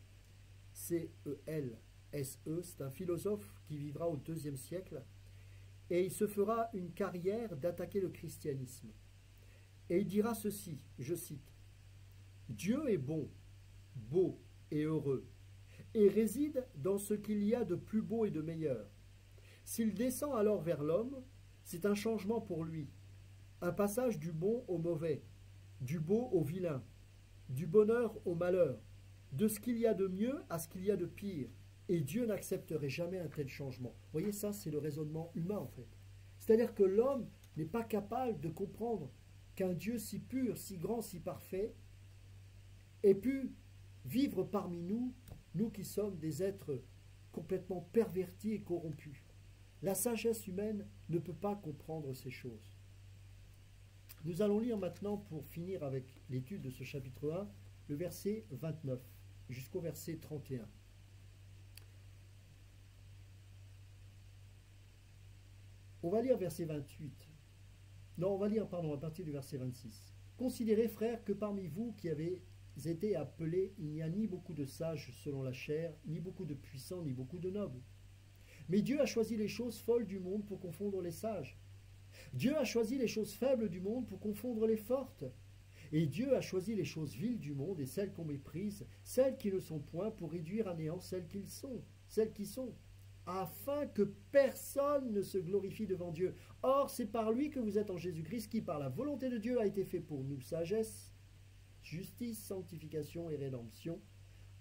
C-E-L-S-E, c'est un philosophe qui vivra au IIe siècle, et il se fera une carrière d'attaquer le christianisme. Et il dira ceci, je cite: « Dieu est bon, beau et heureux, et réside dans ce qu'il y a de plus beau et de meilleur. S'il descend alors vers l'homme, c'est un changement pour lui, un passage du bon au mauvais, du beau au vilain, du bonheur au malheur, de ce qu'il y a de mieux à ce qu'il y a de pire. Et Dieu n'accepterait jamais un tel changement. » Vous voyez, ça, c'est le raisonnement humain, en fait. C'est-à-dire que l'homme n'est pas capable de comprendre qu'un Dieu si pur, si grand, si parfait, ait pu vivre parmi nous, nous qui sommes des êtres complètement pervertis et corrompus. La sagesse humaine ne peut pas comprendre ces choses. Nous allons lire maintenant, pour finir avec l'étude de ce chapitre 1, le verset 29 jusqu'au verset 31. On va lire verset 28. Non, on va lire, à partir du verset 26. « Considérez, frères, que parmi vous qui avez été appelés, il n'y a ni beaucoup de sages selon la chair, ni beaucoup de puissants, ni beaucoup de nobles. Mais Dieu a choisi les choses folles du monde pour confondre les sages. Dieu a choisi les choses faibles du monde pour confondre les fortes. Et Dieu a choisi les choses viles du monde et celles qu'on méprise, celles qui ne sont point, pour réduire à néant celles qui sont, afin que personne ne se glorifie devant Dieu. Or, c'est par lui que vous êtes en Jésus-Christ, qui par la volonté de Dieu a été fait pour nous sagesse, justice, sanctification et rédemption,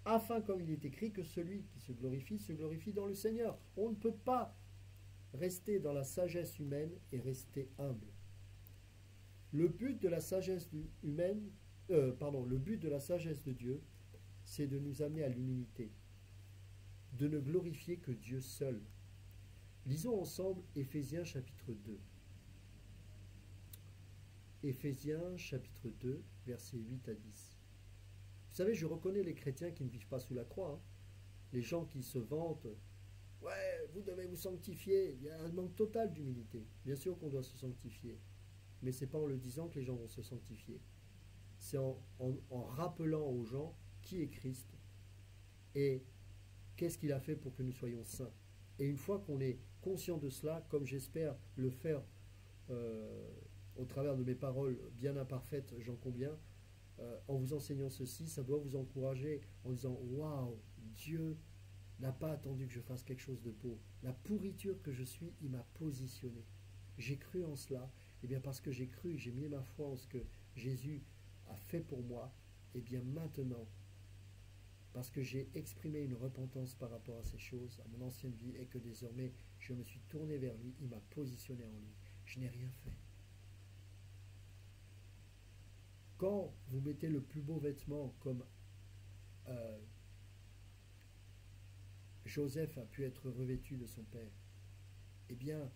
afin, comme il est écrit, que celui qui se glorifie dans le Seigneur. » On ne peut pas rester dans la sagesse humaine et rester humble. Le but de la sagesse humaine, le but de la sagesse de Dieu, c'est de nous amener à l'humilité, de ne glorifier que Dieu seul. Lisons ensemble Éphésiens chapitre 2. Éphésiens chapitre 2, versets 8 à 10. Vous savez, je reconnais les chrétiens qui ne vivent pas sous la croix. Les gens qui se vantent, « Ouais, vous devez vous sanctifier. » Il y a un manque total d'humilité. Bien sûr qu'on doit se sanctifier. Mais ce n'est pas en le disant que les gens vont se sanctifier. C'est en rappelant aux gens qui est Christ Et qu'est-ce qu'il a fait pour que nous soyons saints? Et une fois qu'on est conscient de cela, comme j'espère le faire au travers de mes paroles bien imparfaites, j'en conviens, en vous enseignant ceci, ça doit vous encourager en disant « Waouh, Dieu n'a pas attendu que je fasse quelque chose de beau. La pourriture que je suis, il m'a positionné. J'ai cru en cela. Et bien parce que j'ai cru, j'ai mis ma foi en ce que Jésus a fait pour moi, et bien maintenant, parce que j'ai exprimé une repentance par rapport à ces choses, à mon ancienne vie, et que désormais je me suis tourné vers lui, il m'a positionné en lui. Je n'ai rien fait. Quand vous mettez le plus beau vêtement comme Joseph a pu être revêtu de son père, eh bien,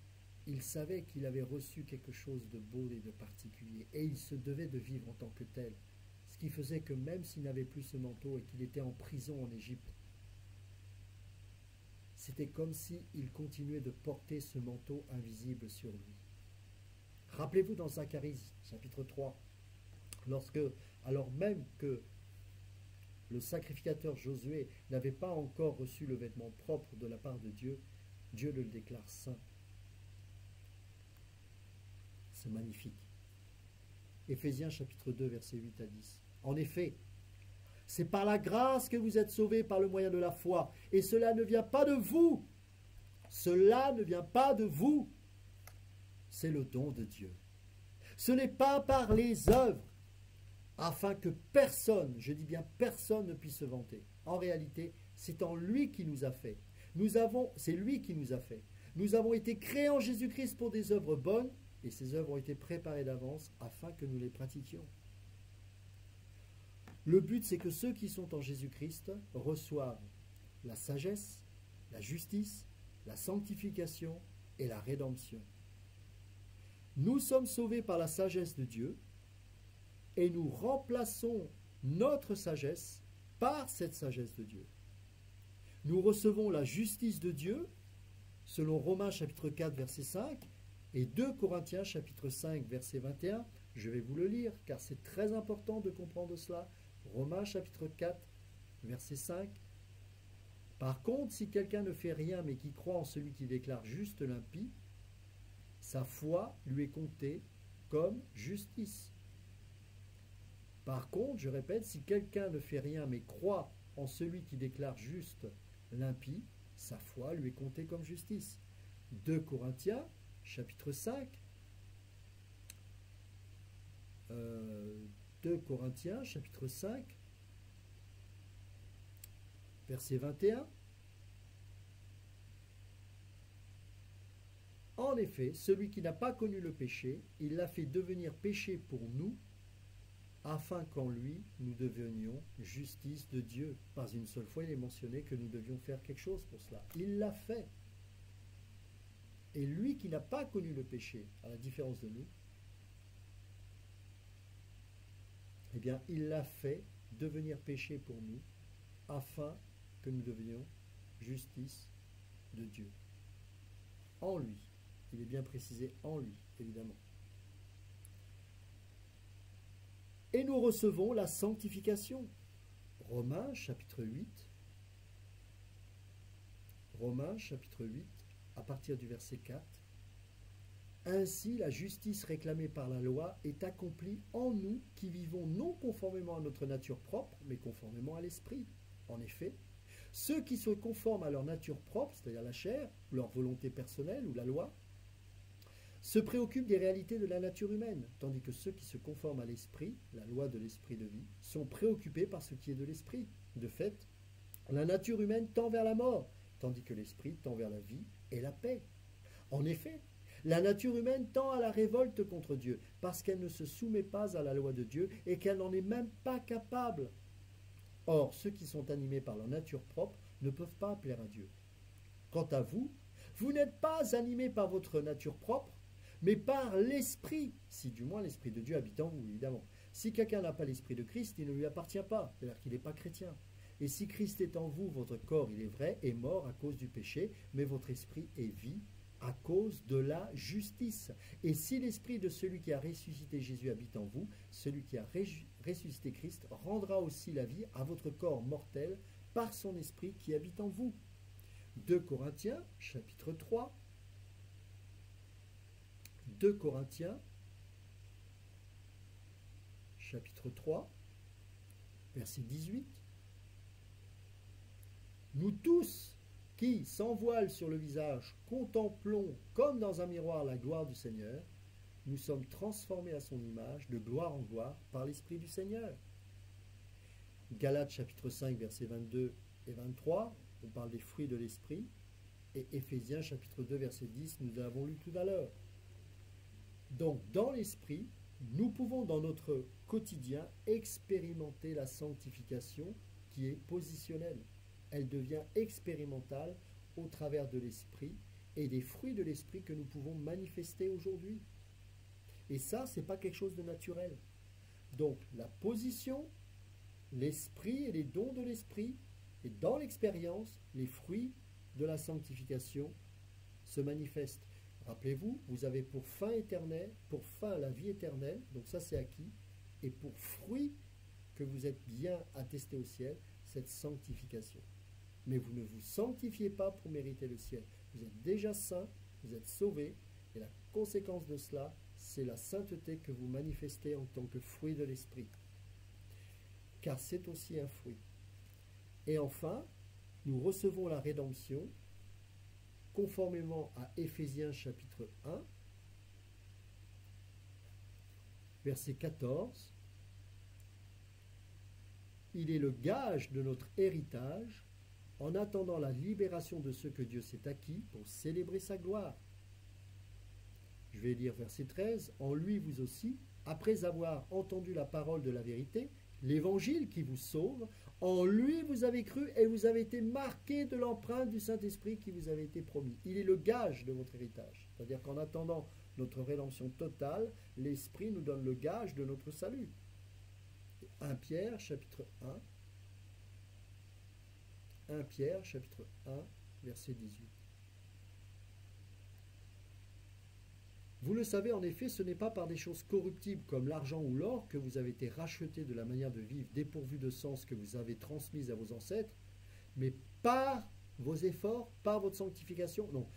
il savait qu'il avait reçu quelque chose de beau et de particulier, et il se devait de vivre en tant que tel. Ce qui faisait que même s'il n'avait plus ce manteau et qu'il était en prison en Égypte, c'était comme s'il continuait de porter ce manteau invisible sur lui. Rappelez-vous dans Zacharie, chapitre 3, lorsque, alors même que le sacrificateur Josué n'avait pas encore reçu le vêtement propre de la part de Dieu, Dieu le déclare saint. C'est magnifique. Éphésiens chapitre 2, versets 8 à 10. En effet, c'est par la grâce que vous êtes sauvés par le moyen de la foi. Et cela ne vient pas de vous. Cela ne vient pas de vous. C'est le don de Dieu. Ce n'est pas par les œuvres, afin que personne, je dis bien personne, ne puisse se vanter. En réalité, c'est en lui qui nous a fait. C'est lui qui nous a fait. Nous avons été créés en Jésus-Christ pour des œuvres bonnes, et ces œuvres ont été préparées d'avance afin que nous les pratiquions. Le but, c'est que ceux qui sont en Jésus-Christ reçoivent la sagesse, la justice, la sanctification et la rédemption. Nous sommes sauvés par la sagesse de Dieu et nous remplaçons notre sagesse par cette sagesse de Dieu. Nous recevons la justice de Dieu selon Romains chapitre 4 verset 5 et 2 Corinthiens chapitre 5 verset 21. Je vais vous le lire car c'est très important de comprendre cela. Romains chapitre 4 verset 5. Par contre, si quelqu'un ne fait rien mais qui croit en celui qui déclare juste l'impie, sa foi lui est comptée comme justice. Par contre, je répète, si quelqu'un ne fait rien mais croit en celui qui déclare juste l'impie, sa foi lui est comptée comme justice. 2 Corinthiens, chapitre 5. 2 Corinthiens, chapitre 5, verset 21. En effet, celui qui n'a pas connu le péché, il l'a fait devenir péché pour nous, afin qu'en lui, nous devenions justice de Dieu. Pas une seule fois, il est mentionné que nous devions faire quelque chose pour cela. Il l'a fait. Et lui qui n'a pas connu le péché, à la différence de nous, eh bien, il l'a fait devenir péché pour nous, afin que nous devenions justice de Dieu. En lui. Il est bien précisé en lui, évidemment. Et nous recevons la sanctification. Romains chapitre 8. Romains chapitre 8, à partir du verset 4. Ainsi, la justice réclamée par la loi est accomplie en nous qui vivons non conformément à notre nature propre, mais conformément à l'esprit. En effet, ceux qui se conforment à leur nature propre, c'est-à-dire la chair, leur volonté personnelle ou la loi, se préoccupent des réalités de la nature humaine, tandis que ceux qui se conforment à l'esprit, la loi de l'esprit de vie, sont préoccupés par ce qui est de l'esprit. De fait, la nature humaine tend vers la mort, tandis que l'esprit tend vers la vie et la paix. En effet, la nature humaine tend à la révolte contre Dieu, parce qu'elle ne se soumet pas à la loi de Dieu et qu'elle n'en est même pas capable. Or, ceux qui sont animés par leur nature propre ne peuvent pas plaire à Dieu. Quant à vous, vous n'êtes pas animés par votre nature propre, mais par l'Esprit, si du moins l'Esprit de Dieu habite en vous, évidemment. Si quelqu'un n'a pas l'Esprit de Christ, il ne lui appartient pas, c'est-à-dire qu'il n'est pas chrétien. Et si Christ est en vous, votre corps, il est vrai, est mort à cause du péché, mais votre esprit est vie à cause de la justice. Et si l'Esprit de celui qui a ressuscité Jésus habite en vous, celui qui a ressuscité Christ rendra aussi la vie à votre corps mortel par son esprit qui habite en vous. 2 Corinthiens, chapitre 3. 2 Corinthiens, chapitre 3, verset 18. Nous tous qui, sans voile sur le visage, contemplons comme dans un miroir la gloire du Seigneur, nous sommes transformés à son image, de gloire en gloire, par l'Esprit du Seigneur. Galates chapitre 5, versets 22 et 23, on parle des fruits de l'Esprit. Et Éphésiens chapitre 2, verset 10, nous l'avons lu tout à l'heure. Donc, dans l'Esprit, nous pouvons dans notre quotidien expérimenter la sanctification qui est positionnelle. Elle devient expérimentale au travers de l'Esprit et des fruits de l'Esprit que nous pouvons manifester aujourd'hui. Et ça, ce n'est pas quelque chose de naturel. Donc, la position, l'Esprit et les dons de l'Esprit, et dans l'expérience, les fruits de la sanctification se manifestent. Rappelez-vous, vous avez pour fin éternelle, pour fin la vie éternelle, donc ça c'est acquis, et pour fruit que vous êtes bien attesté au ciel, cette sanctification. Mais vous ne vous sanctifiez pas pour mériter le ciel. Vous êtes déjà saints, vous êtes sauvés, et la conséquence de cela, c'est la sainteté que vous manifestez en tant que fruit de l'Esprit. Car c'est aussi un fruit. Et enfin, nous recevons la rédemption conformément à Éphésiens chapitre 1, verset 14. Il est le gage de notre héritage en attendant la libération de ceux que Dieu s'est acquis pour célébrer sa gloire. Je vais lire verset 13. En lui, vous aussi, après avoir entendu la parole de la vérité, l'évangile qui vous sauve, en lui vous avez cru et vous avez été marqués de l'empreinte du Saint-Esprit qui vous avait été promis. Il est le gage de votre héritage. C'est-à-dire qu'en attendant notre rédemption totale, l'Esprit nous donne le gage de notre salut. 1 Pierre, chapitre 1. 1 Pierre, chapitre 1, verset 18. Vous le savez, en effet, ce n'est pas par des choses corruptibles comme l'argent ou l'or que vous avez été rachetés de la manière de vivre dépourvue de sens que vous avez transmise à vos ancêtres, mais par vos efforts, par votre sanctification, non,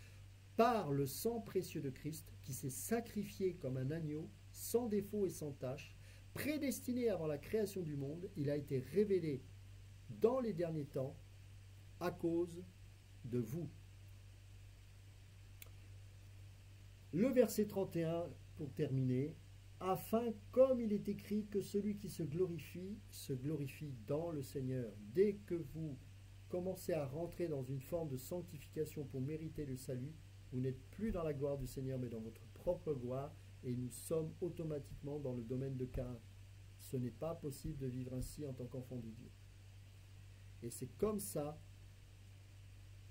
par le sang précieux de Christ qui s'est sacrifié comme un agneau, sans défaut et sans tache, prédestiné avant la création du monde, il a été révélé dans les derniers temps à cause de vous. Le verset 31, pour terminer, afin, comme il est écrit, que celui qui se glorifie dans le Seigneur. Dès que vous commencez à rentrer dans une forme de sanctification pour mériter le salut, vous n'êtes plus dans la gloire du Seigneur, mais dans votre propre gloire, et nous sommes automatiquement dans le domaine de Caïn. Ce n'est pas possible de vivre ainsi en tant qu'enfant de Dieu. Et c'est comme ça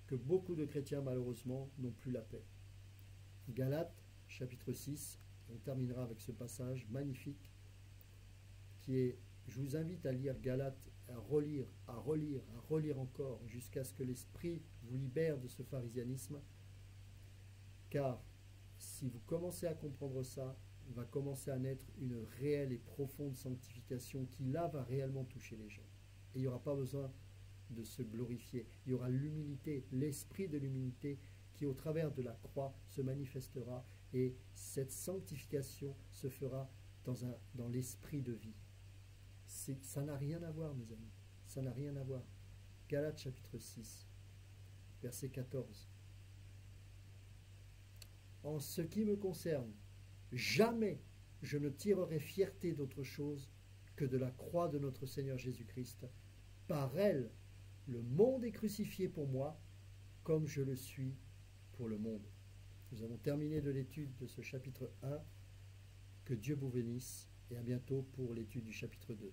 que beaucoup de chrétiens, malheureusement, n'ont plus la paix. Galates, chapitre 6, on terminera avec ce passage magnifique qui est, je vous invite à lire Galates, à relire encore, jusqu'à ce que l'Esprit vous libère de ce pharisianisme, car si vous commencez à comprendre ça, va commencer à naître une réelle et profonde sanctification qui là va réellement toucher les gens. Et il n'y aura pas besoin de se glorifier, il y aura l'humilité, l'esprit de l'humilité qui au travers de la croix se manifestera et cette sanctification se fera dans l'esprit de vie. Ça n'a rien à voir, mes amis. Ça n'a rien à voir. Galates chapitre 6, verset 14. En ce qui me concerne, jamais je ne tirerai fierté d'autre chose que de la croix de notre Seigneur Jésus-Christ. Par elle, le monde est crucifié pour moi, comme je le suis pour le monde. Nous avons terminé de l'étude de ce chapitre 1. Que Dieu vous bénisse et à bientôt pour l'étude du chapitre 2.